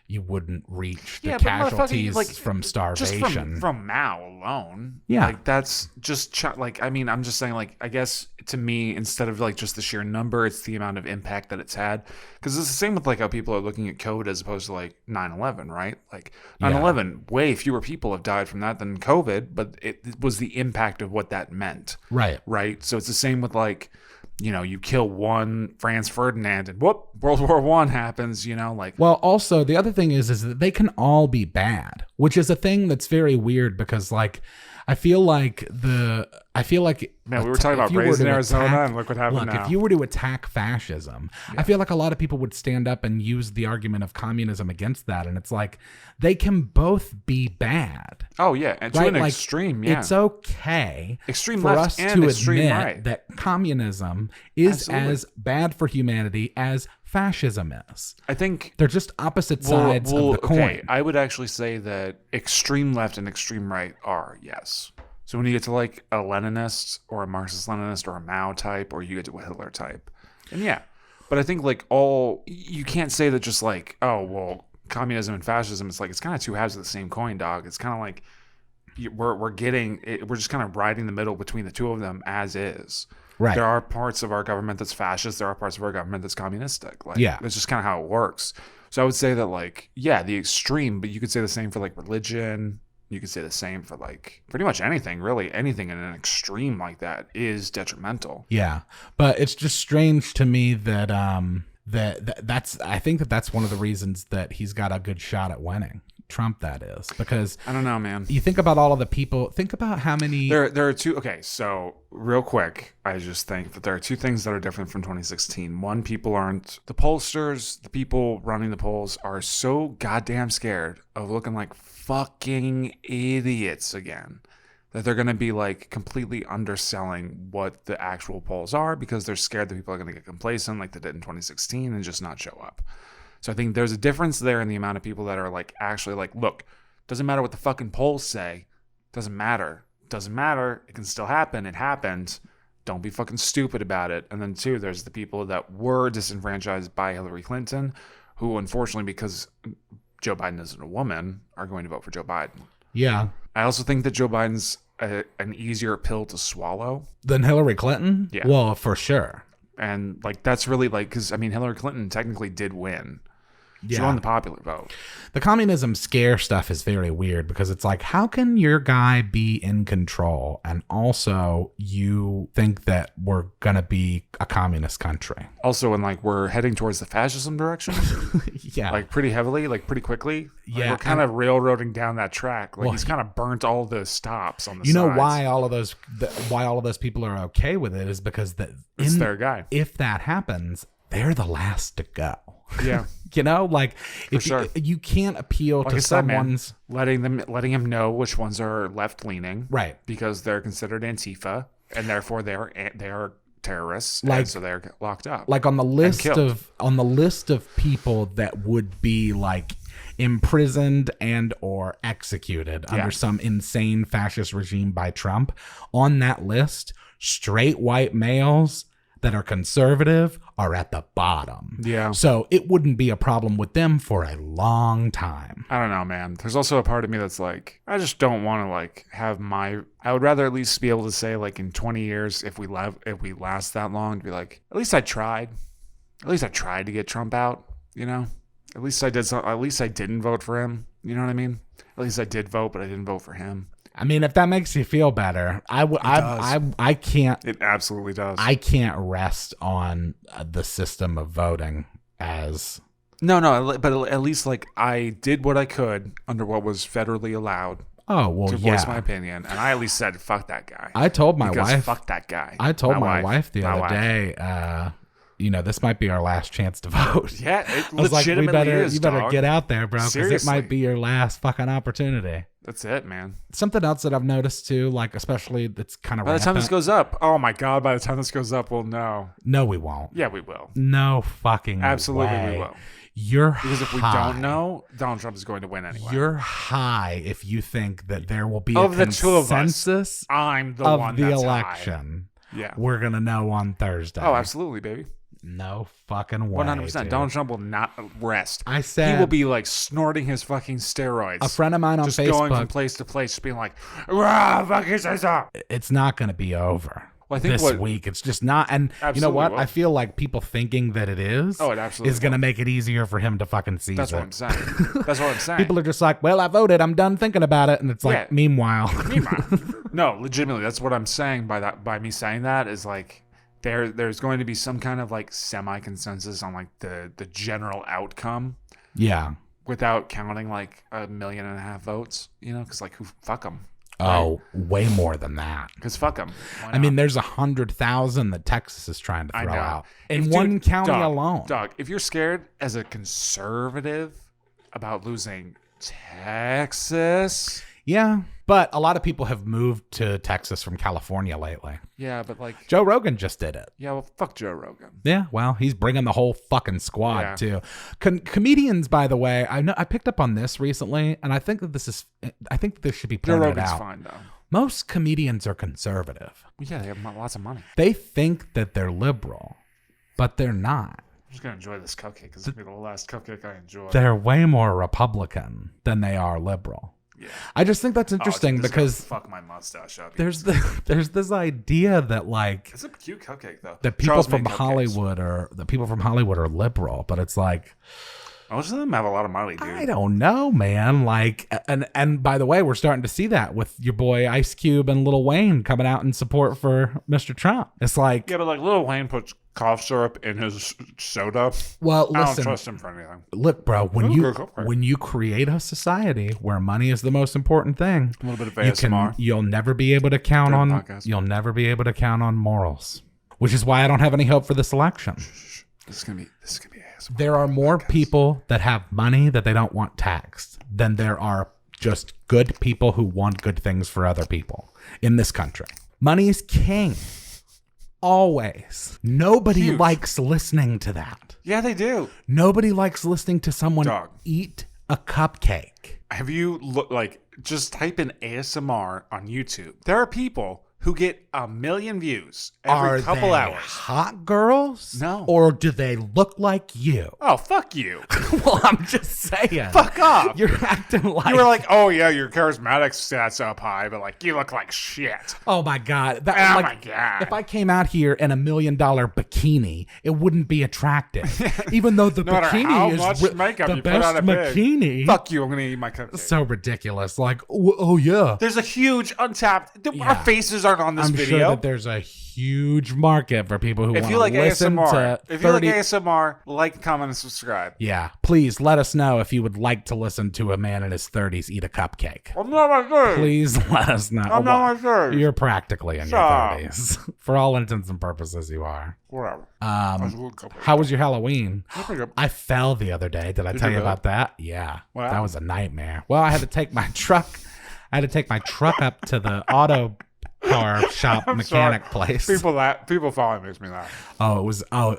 you wouldn't reach the casualties from starvation. Just from Mao alone. Yeah. Like, that's just, like, I mean, I'm just saying, like, I guess to me, instead of, like, just the sheer number, it's the amount of impact that it's had. Because it's the same with, like, how people are looking at COVID as opposed to, like, 9/11, right? Like, 9/11, way fewer people have died from that than COVID, but it was the impact of what that meant. Right. Right? So it's the same with, like, you know, you kill one Franz Ferdinand and whoop, World War I happens, you know, like. Well, also the other thing is that they can all be bad, which is a thing that's very weird because like, I feel like I feel like man, we were talking about raising Arizona, and look what happened now. If you were to attack fascism, I feel like a lot of people would stand up and use the argument of communism against that, and it's like they can both be bad. Oh yeah, and to an extreme. Yeah, it's okay extreme for left us and to extreme admit right. that communism is as bad for humanity as fascism is. I think they're just opposite sides of the coin. Okay, I would actually say that extreme left and extreme right are, yes. So when you get to like a Leninist or a Marxist-Leninist or a Mao type, or you get to a Hitler type, and yeah. But I think like you can't say that just like, oh, well, communism and fascism, it's like, it's kind of two halves of the same coin, dog. It's kind of like we're just kind of riding the middle between the two of them as is. Right. There are parts of our government that's fascist. There are parts of our government that's communistic. Like, that's just kind of how it works. So I would say that like, yeah, the extreme, but you could say the same for like religion. You could say the same for like pretty much anything, really. Anything in an extreme like that is detrimental. Yeah. But it's just strange to me that I think that's one of the reasons that he's got a good shot at winning. Trump, that is, because I don't know, man. You think about all of the people. Think about how many. There are two. Okay, so real quick, I just think that there are two things that are different from 2016. One, people aren't the pollsters. The people running the polls are so goddamn scared of looking like fucking idiots again that they're going to be like completely underselling what the actual polls are because they're scared that people are going to get complacent like they did in 2016 and just not show up. So I think there's a difference there in the amount of people that are like actually like, look, doesn't matter what the fucking polls say. Doesn't matter. Doesn't matter. It can still happen. It happened. Don't be fucking stupid about it. And then two, there's the people that were disenfranchised by Hillary Clinton who unfortunately, because Joe Biden isn't a woman, are going to vote for Joe Biden. Yeah. I also think that Joe Biden's an easier pill to swallow than Hillary Clinton. Yeah. Well, for sure. And like, that's really like, because I mean, Hillary Clinton technically did win. She won the popular vote. The communism scare stuff is very weird because it's like, how can your guy be in control and also you think that we're going to be a communist country? Also, when like we're heading towards the fascism direction, yeah, like pretty heavily, like pretty quickly. Like, yeah, we're kind of railroading down that track. Like he's kind of burnt all the stops on the sides. You know why all of those people are okay with it is because it's their guy. If that happens, they're the last to go. Yeah. You know, like if you can't appeal to someone's letting him know which ones are left leaning, right? Because they're considered Antifa and therefore they are terrorists, like, and so they're locked up. Like on the list of people that would be like imprisoned and or executed under some insane fascist regime by Trump, on that list, straight white males that are conservative are at the bottom. Yeah. So it wouldn't be a problem with them for a long time. I don't know, man. There's also a part of me that's like, I just don't want to like have I would rather at least be able to say like in 20 years, if we last that long, to be like, at least I tried. At least I tried to get Trump out, you know? At least I did something. At least I didn't vote for him. You know what I mean? At least I did vote, but I didn't vote for him. I mean, if that makes you feel better, I can't. It absolutely does. I can't rest on the system of voting as. No, but at least like I did what I could under what was federally allowed. Oh, well, to voice my opinion, and I at least said, "Fuck that guy." I told my wife, "Fuck that guy." I told my wife the other day, you know, this might be our last chance to vote. Yeah, it legitimately is. You better get out there, bro, because it might be your last fucking opportunity. That's it, man. Something else that I've noticed too, like especially that's kind of by the time this goes up. Oh my god! By the time this goes up, we'll know. No, we won't. Yeah, we will. No fucking absolutely way. We will. Because if we don't know, Donald Trump is going to win anyway. You're high if you think that there will be of a the consensus two of us, I'm the of one the that's election. High. Yeah, we're gonna know on Thursday. Oh, absolutely, baby. No fucking way. 100%. Donald Trump will not rest. I said he will be like snorting his fucking steroids. A friend of mine on just Facebook, going from place to place, just being like, "Rah, fucking say so." It's not going to be over. Well, I think this week it's just not. And you know what? I feel like people thinking that it is. Oh, it absolutely is going to make it easier for him to fucking seize That's it. what I'm saying. That's what I'm saying. People are just like, well, I voted. I'm done thinking about it. And it's like, meanwhile. No, legitimately, that's what I'm saying by that. By me saying that is like, there's going to be some kind of like semi-consensus on like the general outcome. Yeah. Without counting like 1.5 million votes, you know, because like fuck them. Oh, way more than that. Because fuck them. I mean, there's 100,000 that Texas is trying to throw out in one county alone. Dog, if you're scared as a conservative about losing Texas. Yeah, but a lot of people have moved to Texas from California lately. Yeah, but like Joe Rogan just did it. Yeah, well, fuck Joe Rogan. Yeah, well, he's bringing the whole fucking squad too. Comedians, by the way, I picked up on this recently, and I think that this should be pointed out. Joe Rogan's fine though. Most comedians are conservative. Yeah, they have lots of money. They think that they're liberal, but they're not. I'm just gonna enjoy this cupcake because it's gonna be the last cupcake I enjoy. They're way more Republican than they are liberal. Yeah. I just think that's interesting because fuck my mustache up. There's this idea that like it's a cute cupcake though. That people from Hollywood are liberal, but it's like most of them have a lot of money, dude. I don't know, man. Like, and by the way, we're starting to see that with your boy Ice Cube and Lil Wayne coming out in support for Mr. Trump. It's like but like Lil Wayne puts cough syrup in his soda. Well, listen, I don't trust him for anything. Look, bro, when you create a society where money is the most important thing, a little bit of ASMR, you'll never be able to count on morals. Which is why I don't have any hope for this election. This is gonna be ASMR. There are more people that have money that they don't want taxed than there are just good people who want good things for other people in this country. Money is king. Always. Nobody likes listening to that. Yeah, they do. Nobody likes listening to someone eat a cupcake. Have you just type in ASMR on YouTube? There are people who get 1 million views every couple hours. Hot girls? No. Or do they look like you? Oh, fuck you. Well, I'm just saying. Fuck off. You're acting like... You were like, oh, yeah, your charismatic stats up high, but, like, you look like shit. Oh, my God. My God. If I came out here in $1 million bikini, it wouldn't be attractive. Even though the bikini is the best bikini. Fuck you, I'm going to eat my cupcake. So ridiculous. Like, oh, yeah. There's a huge untapped... Our faces aren't on this video. I'm sure that there's a huge market for people who want to listen ASMR, if you like ASMR, like, comment, and subscribe. Yeah, please let us know if you would like to listen to a man in his 30s eat a cupcake. I'm not my 30s. Please let us know. I'm not my 30s. You're practically in your 30s. For all intents and purposes, you are. Whatever. How was your Halloween? I fell the other day. Did I tell you about that? Yeah. Wow. That was a nightmare. Well, I had to take my truck. Up to the auto car shop mechanic place. People following makes me laugh.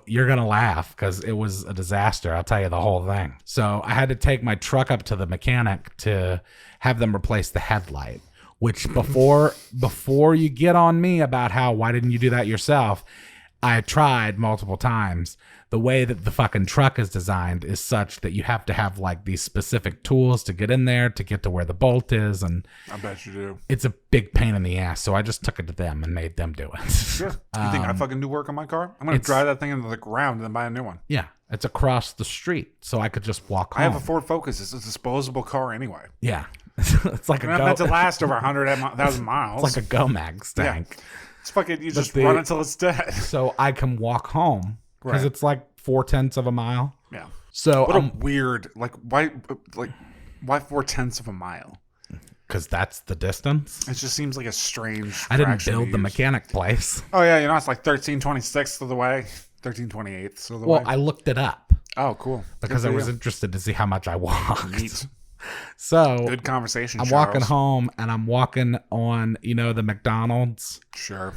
You're gonna laugh because it was a disaster. I'll tell you the whole thing. So I had to take my truck up to the mechanic to have them replace the headlight. Which before you get on me about why didn't you do that yourself, I tried multiple times. The way that the fucking truck is designed is such that you have to have like these specific tools to get in there to get to where the bolt is, and I bet you do. It's a big pain in the ass. So I just took it to them and made them do it. Sure. You think I fucking do work on my car? I'm gonna drive that thing into the ground and then buy a new one. Yeah, it's across the street, so I could just walk home. I have a Ford Focus. It's a disposable car anyway. Yeah, it's like meant to last over 100,000 miles. It's like a Go-Max tank. Yeah. It's fucking. You just run until it's dead. So I can walk home. Because it's like 0.4 of a mile. Yeah. So what a weird why 0.4 of a mile? Because that's the distance. It just seems like a strange. I didn't build the mechanic place. Oh yeah, it's like 13/26 of the way, 13/28 of the way. Well, I looked it up. Oh, cool. Because I was interested to see how much I walked. Neat. So good conversation. I'm walking home and I'm walking on the McDonald's. Sure.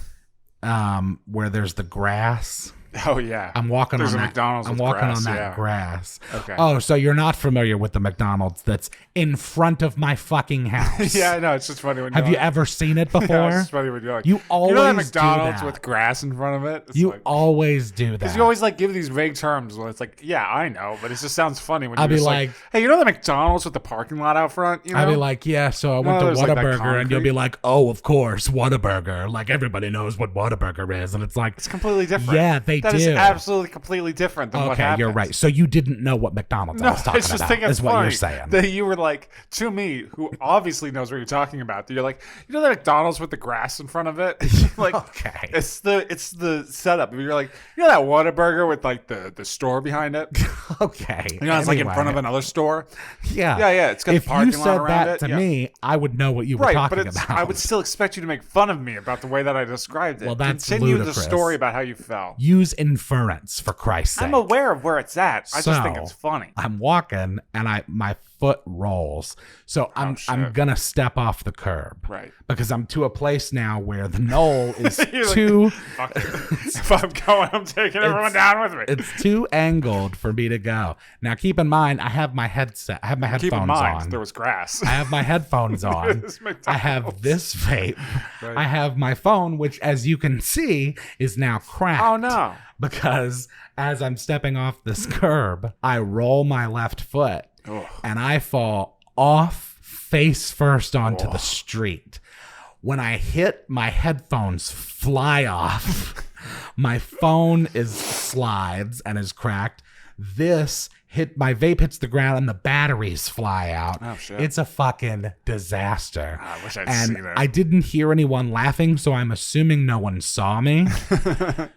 Where there's the grass. Oh yeah, I'm walking There's on a that. McDonald's I'm with walking grass, on that grass. Okay. Oh, so you're not familiar with the McDonald's that's in front of my fucking house? Yeah, I know. It's just funny when have you ever seen it before? Yeah, it's funny when you're like, you always that McDonald's do that. with grass in front of it. It's you always do that because you always give these vague terms. Where it's like, yeah, I know, but it just sounds funny when I'll you're be like, hey, the McDonald's with the parking lot out front? I'll be like, yeah. So I went to Whataburger, and you'll be like, oh, of course, Whataburger. Like everybody knows what Whataburger is, and it's like it's completely different. Yeah, they they That do. is absolutely completely different than what Okay, happens. you're right. So you didn't know what McDonald's I was talking just about, think it's is what funny you're saying. that you were like, to me, who obviously knows what you're talking about, that you're like, you know that McDonald's with the grass in front of it? Like, Okay. It's the setup. You're like, you know that Whataburger with like the store behind it? Okay. You know, it's like in front of another store. Yeah. Yeah. It's got if the parking you lot said around that it. to me, I would know what you were Right, talking but about. I would still expect you to make fun of me about the way that I described it. Well, that's Continue ludicrous. the story about how you felt. Use inference, for Christ's sake. I'm aware of where it's at. I just think So, it's funny. I'm walking and my foot rolls. So I'm shit. gonna step off the curb. Right. Because I'm to a place now where the knoll is You're too like, fuck it. If I'm going, I'm taking everyone down with me. it's too angled for me to go. Now keep in mind I have my headset. I have my headphones Keep in mind, on. there was grass. I have my headphones on. This McDonald's. I have this vape. Right. I have my phone, which, as you can see, is now cracked. Oh, no. Because as I'm stepping off this curb, I roll my left foot Ugh. and I fall off face first onto the street. When I hit, my headphones fly off. My phone slides and is cracked. My vape hits the ground and the batteries fly out. Oh, shit. It's a fucking disaster. I wish I'd and seen it. I didn't hear anyone laughing, so I'm assuming no one saw me.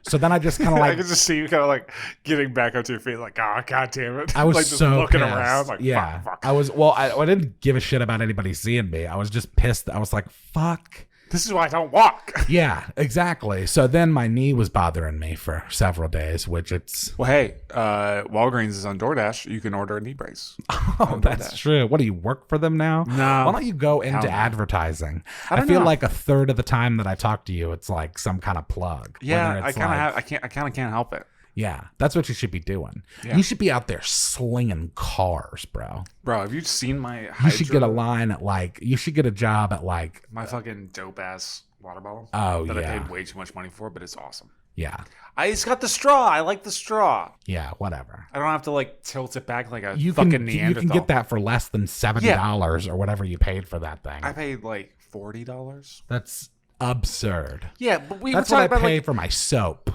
So then I just kind of I like, could just see you kind of like getting back up to your feet, like, oh, god damn it. I was like just so looking pissed. around, like, yeah. fuck. I didn't give a shit about anybody seeing me. I was just pissed. I was like, fuck. This is why I don't walk. Yeah, exactly. So then my knee was bothering me for several days, which it's... Well, hey, Walgreens is on DoorDash. You can order a knee brace. Oh, that's true. What, do you work for them now? No. Why don't you go into Hell no. advertising? I don't feel know. like a third of the time that I talk to you, it's like some kind of plug. Yeah, Whether I it's kind of like- have. I kind of can't help it, Yeah, that's what you should be doing. Yeah. You should be out there slinging cars, bro. bro. Have you seen my? You should get a line at like... You should get a job at like... my fucking dope ass water bottle. Oh, that yeah. I paid way too much money for, but it's awesome. Yeah. It's got the straw. I like the straw. Yeah, whatever. I don't have to like tilt it back like a You fucking can Neanderthal. get that for less than $70 or whatever you paid for that thing. I paid like $40. That's absurd. Yeah, but we That's were what I talking about pay like for my soap.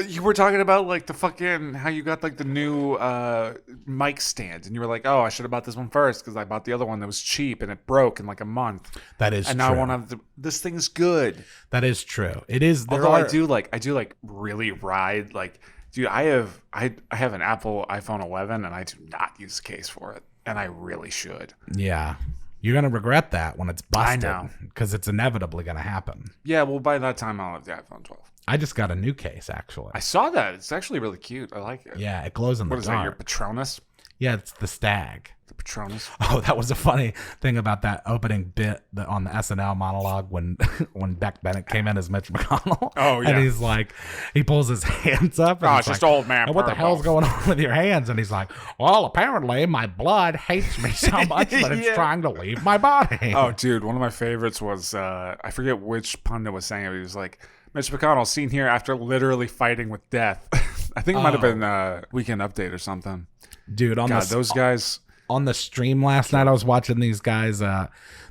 you were talking about like the fucking how you got like the new mic stand, and you were like, oh, I should have bought this one first because I bought the other one that was cheap and it broke in like a month. That is and true. now I want to. This thing's good. That is true. It is. Although I do like really ride like, dude. I have an Apple iPhone 11 and I do not use a case for it, and I really should. Yeah. You're going to regret that when it's busted. I know. Because it's inevitably going to happen. Yeah, well, by that time I'll have the iPhone 12. I just got a new case, actually. I saw that. It's actually really cute. I like it. Yeah, it glows in What the is that? Your dark. Patronus? Yeah, it's the Stag. The Patronus? Oh, that was a funny thing about that opening bit on the SNL monologue when Beck Bennett came in as Mitch McConnell. Oh, yeah. And he's like, he pulls his hands up. And Oh, he's it's just like, old man "And what the Purple." hell's going on with your hands?" And he's like, "Well, apparently my blood hates me so much that it's Yeah. trying to leave my body." Oh, dude, one of my favorites was I forget which pundit was saying it. He was like, Mitch McConnell seen here after literally fighting with death. I think it might have been Weekend Update or something. Dude, God, those guys. on the stream last night, I was watching these guys.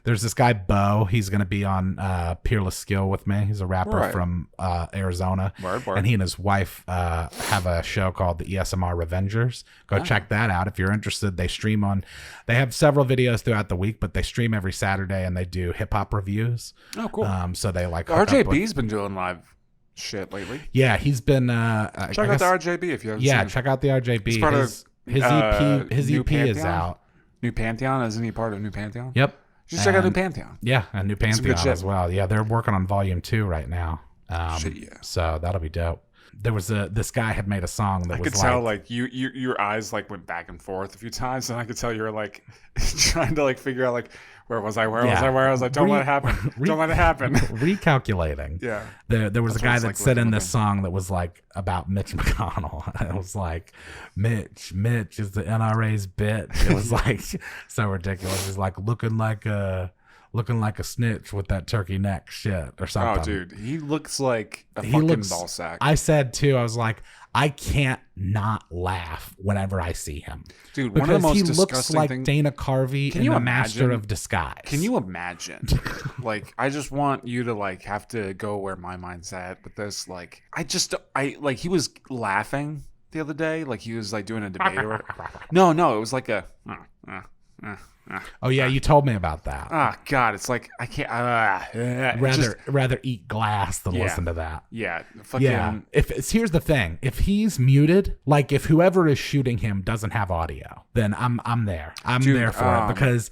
There's this guy, Bo. He's going to be on Peerless Skill with me. He's a rapper Right. from Arizona. Word. And he and his wife have a show called the ESMR Revengers. Go check that out if you're interested. They stream on, they have several videos throughout the week, but they stream every Saturday and they do hip hop reviews. Oh, cool. So they like hook up with- RJB's been doing live shit lately. Yeah, he's been. Check out the RJB if you haven't Yeah, seen it. check out the RJB. He's part of, His New EP is Pantheon? out. New Pantheon? Isn't he part of New Pantheon? Yep. Just check out New And- Pantheon. Yeah, and New good Pantheon shit. as well. Yeah, they're working on Volume 2 right now. Shit, yeah. So that'll be dope. There was this guy had made a song that I was could tell like your eyes like went back and forth a few times, and I could tell you were like trying to like figure out like where was I? Where was I? Don't let it happen. Don't let it happen. recalculating. Yeah. There was That's a what guy it's that like said looking in at this them. song that was like about Mitch McConnell. And it was like, Mitch is the NRA's bitch. It was like so ridiculous. He's like looking like a looking like a snitch with that turkey neck shit or something. Oh, dude, he looks like a fucking ball sack. I said too, I was like, I can't not laugh whenever I see him. Dude, one of the most he disgusting looks like things. Dana Carvey in The Master of Disguise. Can you imagine? Like, I just want you to like have to go where my mind's at with this. Like, like he was laughing the other day, like he was like doing a debate. No, it was like a. Oh yeah, you told me about that. Oh God, it's like I can't. Rather eat glass than listen to that. Yeah, fucking. Yeah. Here's the thing: if he's muted, like if whoever is shooting him doesn't have audio, then I'm there. I'm there for it, because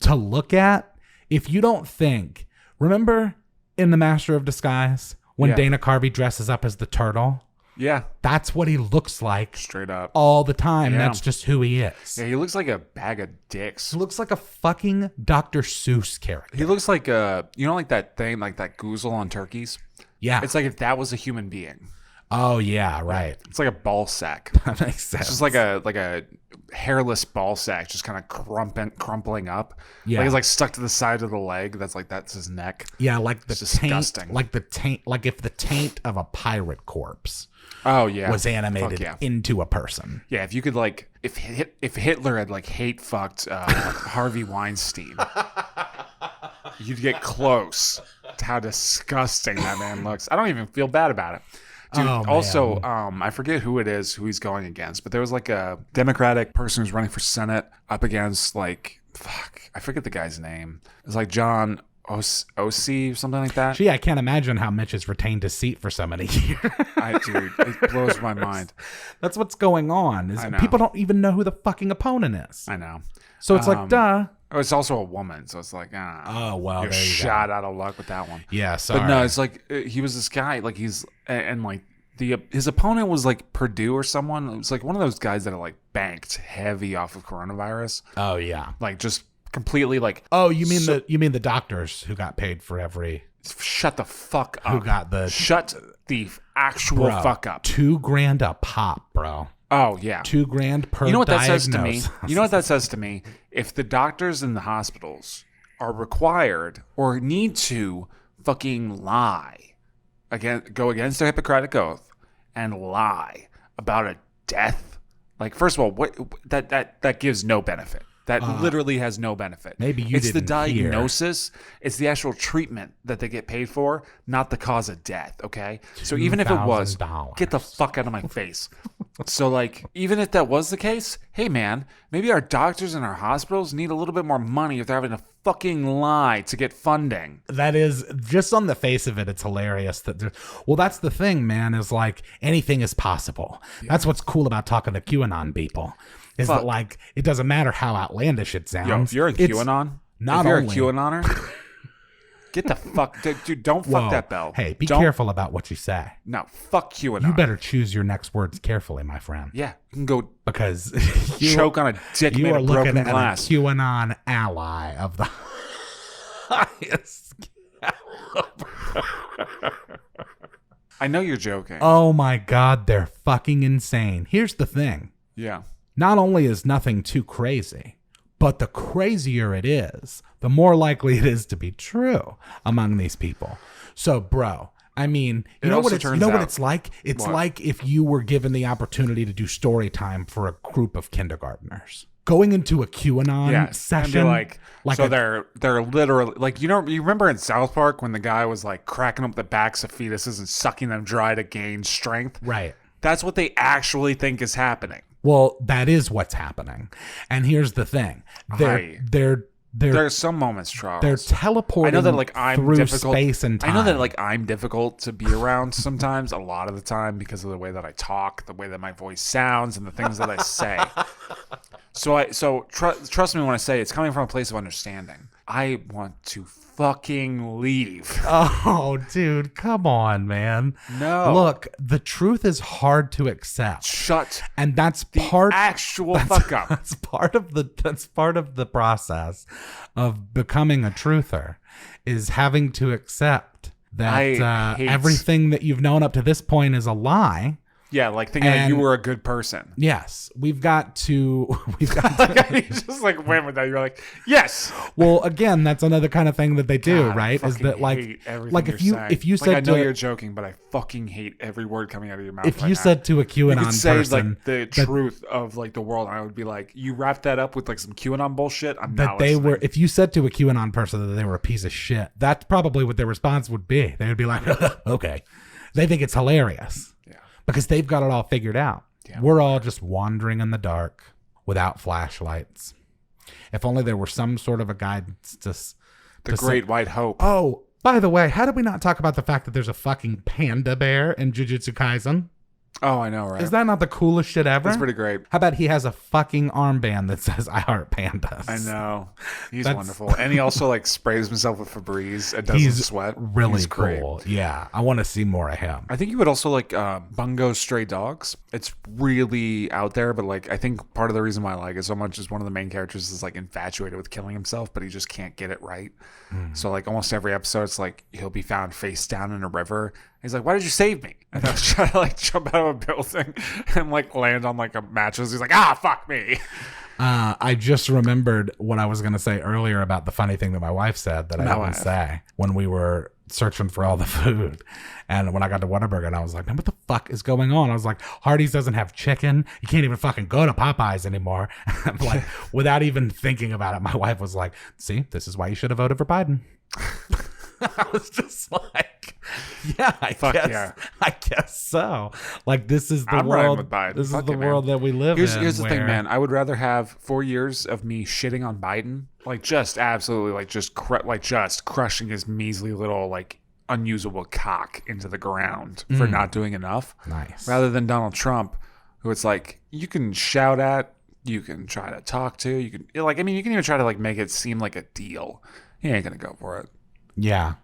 to look at, if you don't think, remember in The Master of Disguise when Dana Carvey dresses up as the turtle? Yeah. That's what he looks like. Straight up. All the time. Yeah. That's just who he is. Yeah, he looks like a bag of dicks. He looks like a fucking Dr. Seuss character. He looks like like that thing, like that goozle on turkeys? Yeah. It's like if that was a human being. Oh, yeah, right. It's like a ball sack. That makes sense. It's just like a hairless ball sack, just kind of crumpling up. Yeah. Like it's like stuck to the side of the leg. That's his neck. Yeah, like the disgusting. taint, like if the taint of a pirate corpse. Oh yeah, was animated into a person. Yeah, if you could like, if Hitler had like hate fucked Harvey Weinstein, you'd get close to how disgusting that man looks. I don't even feel bad about it. Dude, also, I forget who it is who he's going against, but there was like a Democratic person who's running for Senate up against like, I forget the guy's name. It's like John OC or something like that. Gee, I can't imagine how Mitch has retained his seat for so many years. Dude, it blows my mind. That's what's going on. People don't even know who the fucking opponent is. I know. So it's like, duh. Oh, it's also a woman, so it's like, oh well, you're there you shot go. out of luck with that one. Yeah, sorry. But no, it's like he was this guy, like his opponent was like Purdue or someone. It was like one of those guys that are like banked heavy off of coronavirus. Oh yeah, like just completely like. Oh, you mean the doctors who got paid for every. Shut the fuck up. Who got the. Shut the actual fuck up. $2,000 a pop, bro. Oh yeah, $2,000 per. You know what that says to me? You know what that says to me? If the doctors in the hospitals are required or need to fucking lie, go against their Hippocratic oath and lie about a death, like first of all, what that gives no benefit. That literally has no benefit. Maybe you It's the didn't diagnosis. It's the actual treatment that they get paid for, not the cause of death, okay? So even if it was, get the fuck out of my face. So like, even if that was the case, hey man, maybe our doctors and our hospitals need a little bit more money if they're having to fucking lie to get funding. That is, just on the face of it, it's hilarious that well, that's the thing, man, is like anything is possible. Yeah. That's what's cool about talking to QAnon people. Is that like it doesn't matter how outlandish it sounds. Yo, if you're a QAnon, if you're a QAnoner, get the fuck, dude. Don't fuck that bell. Hey, be careful about what you say. No, fuck QAnon. You better choose your next words carefully, my friend. Yeah, you can go because choke on a dick made of broken glass. You are looking at a QAnon ally of the highest caliber. I know you're joking. Oh my God, they're fucking insane. Here's the thing. Yeah. Not only is nothing too crazy, but the crazier it is, the more likely it is to be true among these people. So, bro, I mean, you know what it's like? It's like if you were given the opportunity to do story time for a group of kindergartners. Going into a QAnon session, so they're literally like, you remember in South Park when the guy was like cracking up the backs of fetuses and sucking them dry to gain strength? Right. That's what they actually think is happening. Well, that is what's happening. And here's the thing. There's some moments, Charles. They're teleporting through space and time. I know that like I'm difficult to be around sometimes, a lot of the time, because of the way that I talk, the way that my voice sounds, and the things that I say. So trust me when I say it's coming from a place of understanding. I want to fucking leave. Oh, dude, come on, man. No. Look, the truth is hard to accept. Shut. And that's actual fuck up. That's part of the process of becoming a truther, is having to accept that everything that you've known up to this point is a lie. Yeah, like thinking that you were a good person. Yes, we've got to. You just like went with that. You're like, yes. Well, again, that's another kind of thing that they do, God, right? Is that like if you said I know you're joking, but I fucking hate every word coming out of your mouth. If you said to a QAnon you could say person like the truth of like the world, and I would be like, you wrap that up with like some QAnon bullshit. I'm not listening. If you said to a QAnon person that they were a piece of shit, that's probably what their response would be. They would be like, okay. They think it's hilarious. Yeah. Because they've got it all figured out. Yeah, we're all just wandering in the dark without flashlights. If only there were some sort of a guidance to the Great White Hope. Oh, by the way, how did we not talk about the fact that there's a fucking panda bear in Jujutsu Kaisen? Oh, I know, right? Is that not the coolest shit ever? That's pretty great. How about he has a fucking armband that says "I heart pandas"? I know. He's wonderful, and he also like sprays himself with Febreze. It doesn't sweat. Really he's cool. Great. Yeah, I want to see more of him. I think you would also like Bungo Stray Dogs. It's really out there, but like I think part of the reason why I like it so much is one of the main characters is like infatuated with killing himself, but he just can't get it right. So like almost every episode, it's like he'll be found face down in a river. He's like, "Why did you save me?" And I was trying to like jump out of a building and like land on like a mattress. He's like, "Ah, fuck me." I just remembered what I was going to say earlier about the funny thing that my wife said that I didn't say when we were searching for all the food. And when I got to Whataburger, and I was like, "Man, what the fuck is going on?" I was like, "Hardee's doesn't have chicken. You can't even fucking go to Popeyes anymore." Like, without even thinking about it, my wife was like, "See, this is why you should have voted for Biden." I was just like, yeah, I guess so. Like, this is the world. With Biden. This is the world that we live in. Here's the thing, man. I would rather have 4 years of me shitting on Biden, like just absolutely, like just crushing his measly little like unusable cock into the ground for not doing enough. Nice. Rather than Donald Trump, who it's like you can shout at, you can try to talk to, you can like, I mean, you can even try to like make it seem like a deal. He ain't gonna go for it. Yeah.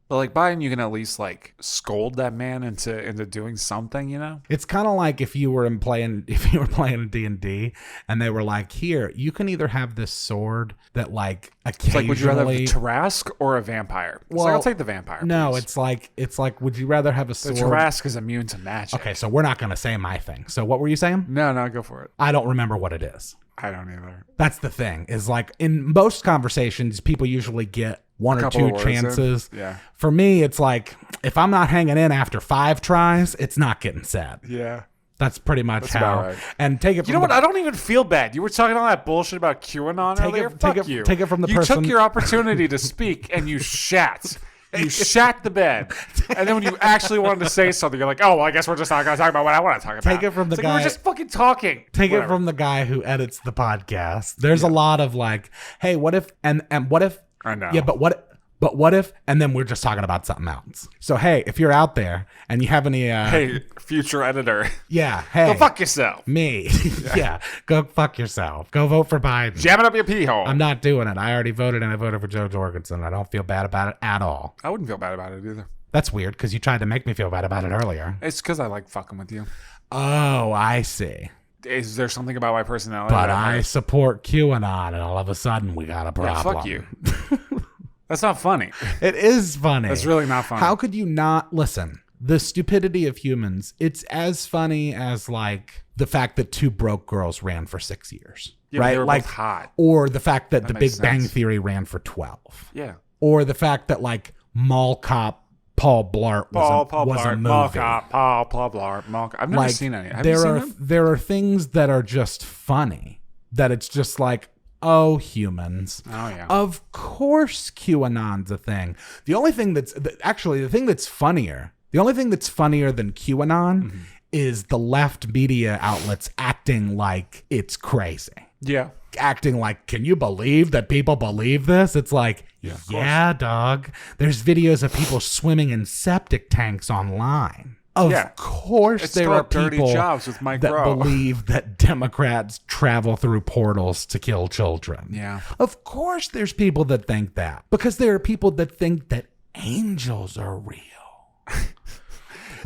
But like Biden, you can at least like scold that man into doing something, you know? It's kind of like if you were playing a D&D and they were like, "Here, you can either have this sword that like occasionally." It's like, would you rather have a Tarrasque or a vampire? It's like, I'll take the vampire. No, please. it's like, would you rather have a sword? The Tarrasque is immune to magic. Okay, so we're not gonna say my thing. So what were you saying? No, go for it. I don't remember what it is. I don't either. That's the thing. Is like in most conversations, people usually get one or two chances. Yeah. For me, it's like if I'm not hanging in after 5 tries, it's not getting said. Yeah. That's pretty much how. Right. And take it. You know what? I don't even feel bad. You were talking all that bullshit about QAnon earlier. Fuck you. Take it from the person. You took your opportunity to speak and you shat. You shat the bed. And then when you actually wanted to say something, you're like, "Oh, well, I guess we're just not going to talk about what I want to talk about." Take it from the guy. We were just fucking talking. Take it from the guy who edits the podcast. There's a lot of like, "Hey, what if?" And what if? I know. Yeah, but what if? And then we're just talking about something else. So hey, if you're out there and you have any, hey, future editor. Yeah. Hey, go fuck yourself. Me. Yeah. Go fuck yourself. Go vote for Biden. Jam it up your pee hole. I'm not doing it. I already voted, and I voted for Joe Jorgensen. I don't feel bad about it at all. I wouldn't feel bad about it either. That's weird because you tried to make me feel bad about it earlier. It's because I like fucking with you. Oh, I see. Is there something about my personality? But I support QAnon, and all of a sudden we got a problem. Yeah, fuck you. That's not funny. It is funny. That's really not funny. How could you not listen? The stupidity of humans, it's as funny as like the fact that 2 broke girls ran for 6 years. Yeah, right? They were like both hot. Or the fact that the Big Bang Theory ran for 12. Yeah. Or the fact that like Mall Cop Paul Blart was a movie. Mall Cop, Paul Blart, Mall Cop. I've never seen any. Have you seen them? There are things that are just funny that it's just like, oh, humans. Oh, yeah. Of course QAnon's a thing. The only thing that's actually the only thing that's funnier than QAnon is the left media outlets acting like it's crazy. Yeah. Acting like, can you believe that people believe this? It's like, yeah, dog. There's videos of people swimming in septic tanks online. Of course, there are people that believe that Democrats travel through portals to kill children. Yeah. Of course, there's people that think that because there are people that think that angels are real.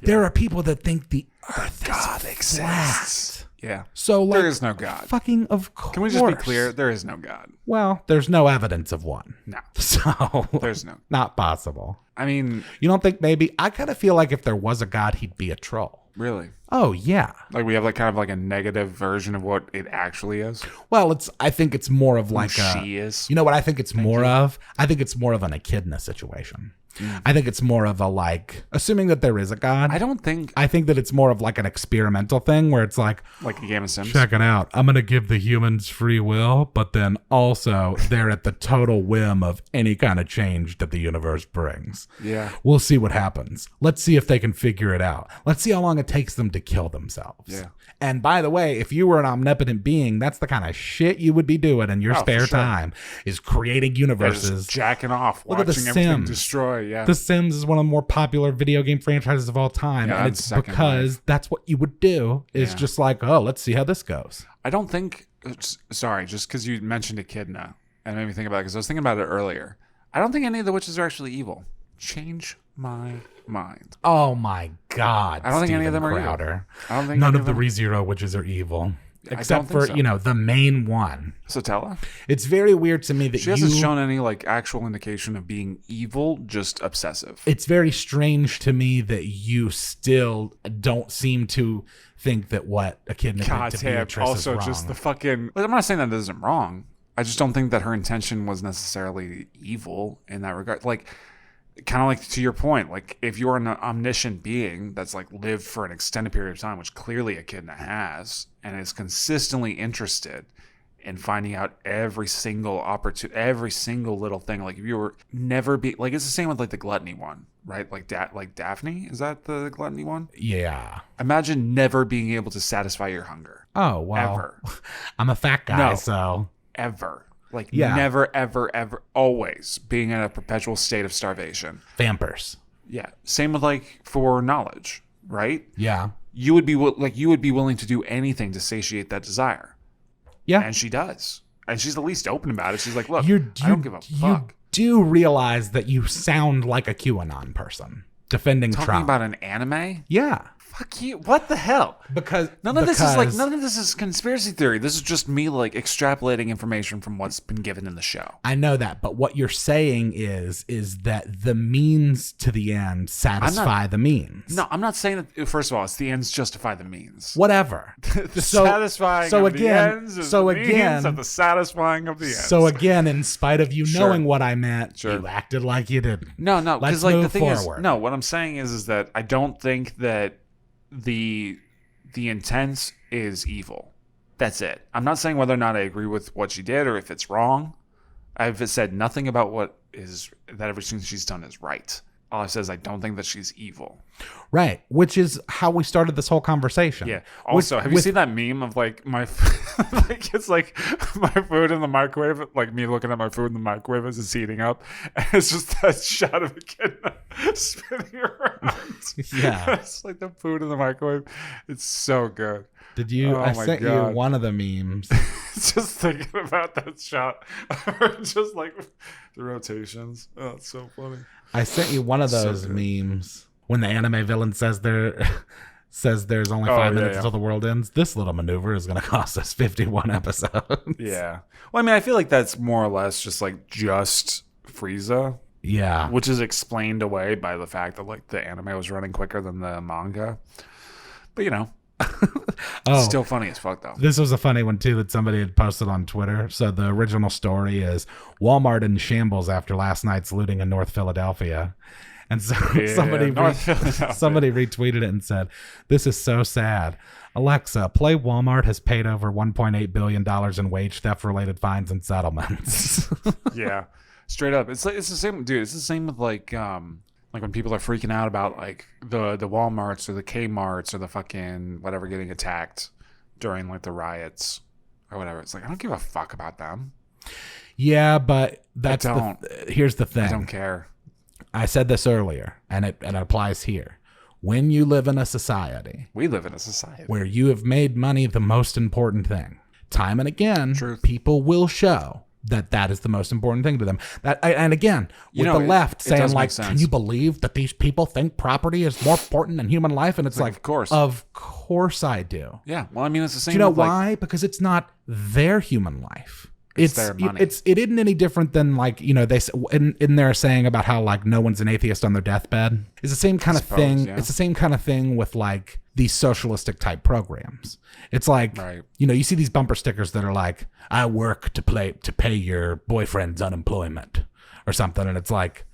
There are people that think the earth God is flat. exists. Yeah. So like, there is no God. Fucking of course. Can we just be clear? There is no God. Well, there's no evidence of one. No. So there's not possible. I mean, you don't think maybe? I kind of feel like if there was a God, he'd be a troll. Really? Oh, yeah. Like we have like kind of like a negative version of what it actually is. Well, I think it's more of like she is. You know what I think it's more of? I think it's more of an echidna situation. I think it's more of a like, assuming that there is a God. I think that it's more of like an experimental thing where it's like a game of Sims. Check it out. I'm going to give the humans free will, but then also they're at the total whim of any kind of change that the universe brings. Yeah. We'll see what happens. Let's see if they can figure it out. Let's see how long it takes them to kill themselves. Yeah. And by the way, if you were an omnipotent being, that's the kind of shit you would be doing in your spare time, is creating universes. Just jacking off, Look at watching everything destroy. Yeah. The Sims is one of the more popular video game franchises of all time. Yeah, and it's because that's what you would do, is just like, oh, let's see how this goes. I don't think, sorry, just because you mentioned Echidna, and it made me think about it, because I was thinking about it earlier. I don't think any of the witches are actually evil. Change my mind. Oh my God! I don't think any of them are evil. I don't think none of the ReZero witches are evil, except for the main one, Satella. It's very weird to me that she hasn't shown any like actual indication of being evil, just obsessive. It's very strange to me that you still don't seem to think that what Echidna did to Beatrice is wrong. Just the fucking. I'm not saying that it isn't wrong. I just don't think that her intention was necessarily evil in that regard. Like, kind of like to your point, like if you're an omniscient being that's like lived for an extended period of time, which clearly Echidna has, and is consistently interested in finding out every single opportunity, every single little thing. Like if you were never be like, it's the same with like the gluttony one, right? Like Daphne, is that the gluttony one? Yeah. Imagine never being able to satisfy your hunger. Oh, well. Ever. I'm a fat guy, so. Ever. Like never, ever, ever, always being in a perpetual state of starvation. Vampires. Yeah. Same with like for knowledge, right? Yeah. You would be willing to do anything to satiate that desire. Yeah. And she does. And she's the least open about it. She's like, look, I don't give a fuck. You do realize that you sound like a QAnon person defending Trump. Talking about an anime? Yeah. Fuck you. What the hell? Because none of this is conspiracy theory. This is just me like extrapolating information from what's been given in the show. I know that, but what you're saying is that the means to the end satisfy the means. No, I'm not saying that. First of all, it's the ends justify the means. Whatever. The satisfying of the ends is the means of the satisfying of the ends. So again, in spite of you knowing what I meant, you acted like you didn't. No, because like the thing is, no, what I'm saying is that I don't think that the intent is evil. That's it. I'm not saying whether or not I agree with what she did or if it's wrong. I've said nothing about that everything she's done is right. All I said is I don't think that she's evil. Right, which is how we started this whole conversation. Yeah. Also, have you seen that meme of like my like it's like my food in the microwave, like me looking at my food in the microwave as it's heating up, and it's just that shot of a kid spinning around. Yeah. It's like the food in the microwave. It's so good. Did you? I sent you one of the memes. Just thinking about that shot, just like the rotations. Oh, it's so funny. I sent you one of those memes when the anime villain says there's only 5 minutes until the world ends. This little maneuver is going to cost us 51 episodes. Yeah. Well, I mean, I feel like that's more or less just Frieza. Yeah. Which is explained away by the fact that like the anime was running quicker than the manga. But you know. Still funny as fuck though. This was a funny one too that somebody had posted on Twitter. So the original story is Walmart in shambles after last night's looting in North Philadelphia. And so somebody retweeted it and said, "This is so sad. Alexa, play Walmart has paid over $1.8 billion in wage theft related fines and settlements." Yeah. Straight up. It's the same, dude. It's the same with like when people are freaking out about like the Walmarts or the Kmarts or the fucking whatever getting attacked during like the riots or whatever. It's like, I don't give a fuck about them. Yeah, but here's the thing. I don't care. I said this earlier, and it applies here. When you live in a society, we live in a society where you have made money the most important thing, time and again, people will show that is the most important thing to them. And again, with the left saying like, can you believe that these people think property is more important than human life? And it's like, of course I do. Yeah. Well, I mean, it's the same. Do you know why? Because it's not their human life. It's their money. It isn't any different than like, you know, they in there saying about how like no one's an atheist on their deathbed. It's the same kind of thing. Yeah. It's the same kind of thing with like these socialistic type programs. It's like, you know, you see these bumper stickers that are like, I work to pay your boyfriend's unemployment or something. And it's like,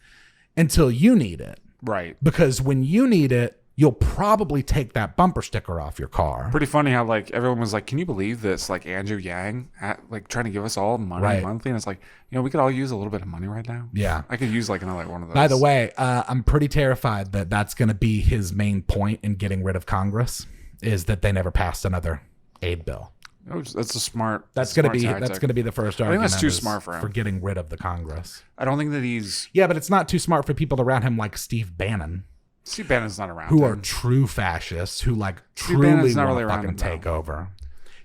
until you need it. Right. Because when you need it, you'll probably take that bumper sticker off your car. Pretty funny how like everyone was like, can you believe this? Like Andrew Yang like trying to give us all money monthly. And it's like, you know, we could all use a little bit of money right now. Yeah. I could use like another one of those. By the way, I'm pretty terrified that that's going to be his main point in getting rid of Congress is that they never passed another aid bill. That's a smart. That's going to be the first argument. I think that's too smart for him. For getting rid of the Congress. I don't think that he's. Yeah, but it's not too smart for people around him like Steve Bannon. Steve Bannon's not around. Who are true fascists who like truly want to fucking take over.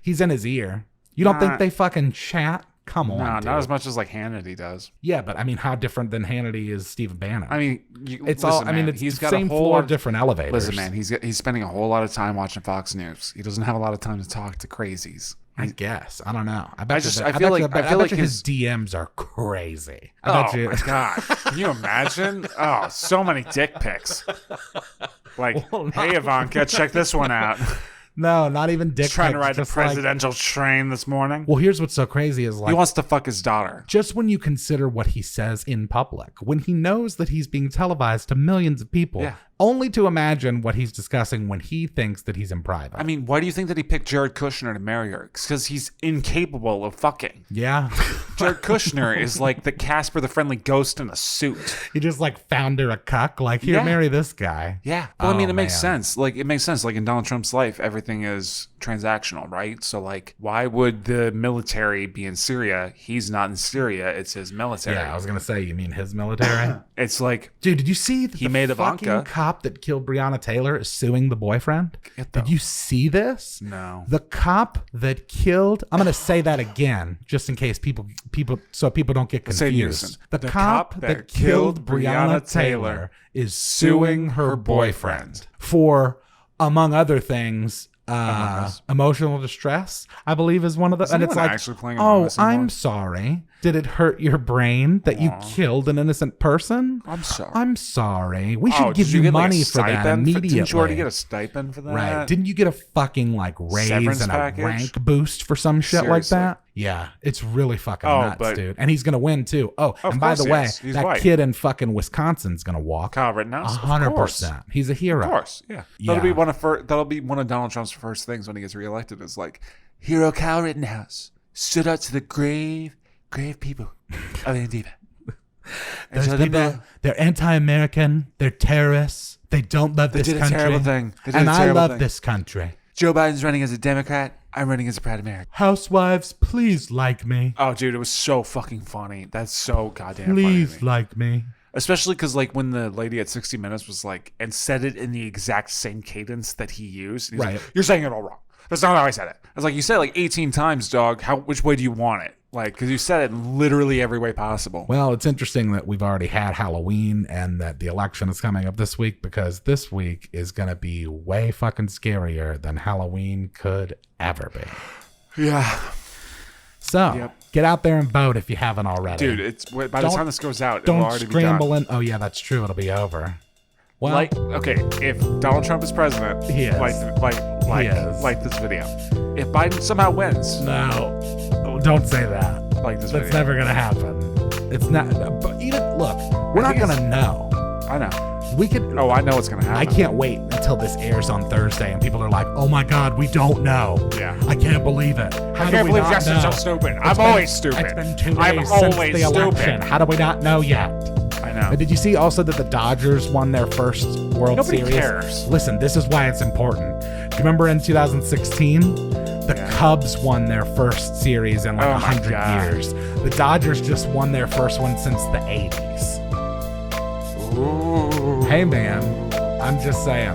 He's in his ear. You don't think they fucking chat? Come on, not as much as like Hannity does. Yeah, but I mean, how different than Hannity is Steve Bannon? I mean, it's the same floor, different elevators. Listen, man, he's spending a whole lot of time watching Fox News. He doesn't have a lot of time to talk to crazies. I guess. I don't know. I feel like his DMs are crazy. My God. Can you imagine? Oh, so many dick pics. Like, hey, Ivanka, check this one out. No, not even dick pics. Trying to ride the presidential train this morning. Well, here's what's so crazy is like... He wants to fuck his daughter. Just when you consider what he says in public, when he knows that he's being televised to millions of people... Only to imagine what he's discussing when he thinks that he's in private. I mean, why do you think that he picked Jared Kushner to marry her? Because he's incapable of fucking. Yeah. Jared Kushner is like the Casper the Friendly Ghost in a suit. He just like found her a cuck. Like, here, marry this guy. Yeah. Well, I mean, it makes sense. Like, it makes sense. Like, in Donald Trump's life, everything is transactional, right? So, like, why would the military be in Syria? He's not in Syria. It's his military. Yeah, I was going to say, you mean his military? It's like... Dude, did you see that he made Ivanka... cop that killed Breonna Taylor is suing the boyfriend? Did you see this? No. The cop that killed... I'm going to say that again, just in case people don't get confused. The cop that killed Breonna Taylor is suing her boyfriend for, among other things... emotional distress, I believe, is one of the. And it's like, I'm sorry. Did it hurt your brain that you killed an innocent person? I'm sorry. I'm sorry. We should give you money for that immediately. Didn't you already get a stipend for that? Right. Didn't you get a fucking like raise Severance and package? A rank boost for some shit like that? Yeah, it's really fucking nuts, dude. And he's gonna win too. Oh, and by the way, that kid in fucking Wisconsin's gonna walk. Kyle Rittenhouse, 100%. He's a hero. Of course, yeah. That'll be one of Donald Trump's first things when he gets reelected. Is like, hero Kyle Rittenhouse stood up to the grave people of Antifa. Those people, they're anti-American. They're terrorists. They don't love this country. They did a terrible thing. And I love this country. Joe Biden's running as a Democrat. I'm running as a proud American. Housewives, please like me. Oh, dude, it was so fucking funny. That's so goddamn funny. Please like me. Especially because, like, when the lady at 60 Minutes was like, and said it in the exact same cadence that he used. He's like, you're saying it all wrong. That's not how I said it. I was like, you said it like 18 times, dog. Which way do you want it? Like, because you said it in literally every way possible. Well, it's interesting that we've already had Halloween and that the election is coming up this week, because this week is going to be way fucking scarier than Halloween could ever be. Yeah. So, get out there and vote if you haven't already. Dude, by the time this goes out, it'll already be done. Don't scramble in. Oh, yeah, that's true. It'll be over. Well, like, okay, if Donald Trump is president, he is. Like this video. If Biden somehow wins, no, don't say that. Like this video. That's never gonna happen. It's not. But look, we're not gonna know. I know. We could. Oh, I know what's gonna happen. I can't wait until this airs on Thursday and people are like, "Oh my God, we don't know." Yeah. I can't believe it. I can't believe Justin's so stupid. I'm always stupid. It's been 2 days since the election. How do we not know yet? I know. Did you see also that the Dodgers won their first World Series? Nobody cares. Listen, this is why it's important. Do you remember in 2016, the Cubs won their first series in like 100 years. The Dodgers just won their first one since the 80s. Ooh. Hey, man. I'm just saying.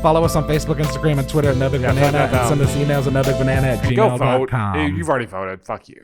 Follow us on Facebook, Instagram, and Twitter at NoBigBanana, and send us emails at NoBigBanana@gmail.com. You've already voted. Fuck you.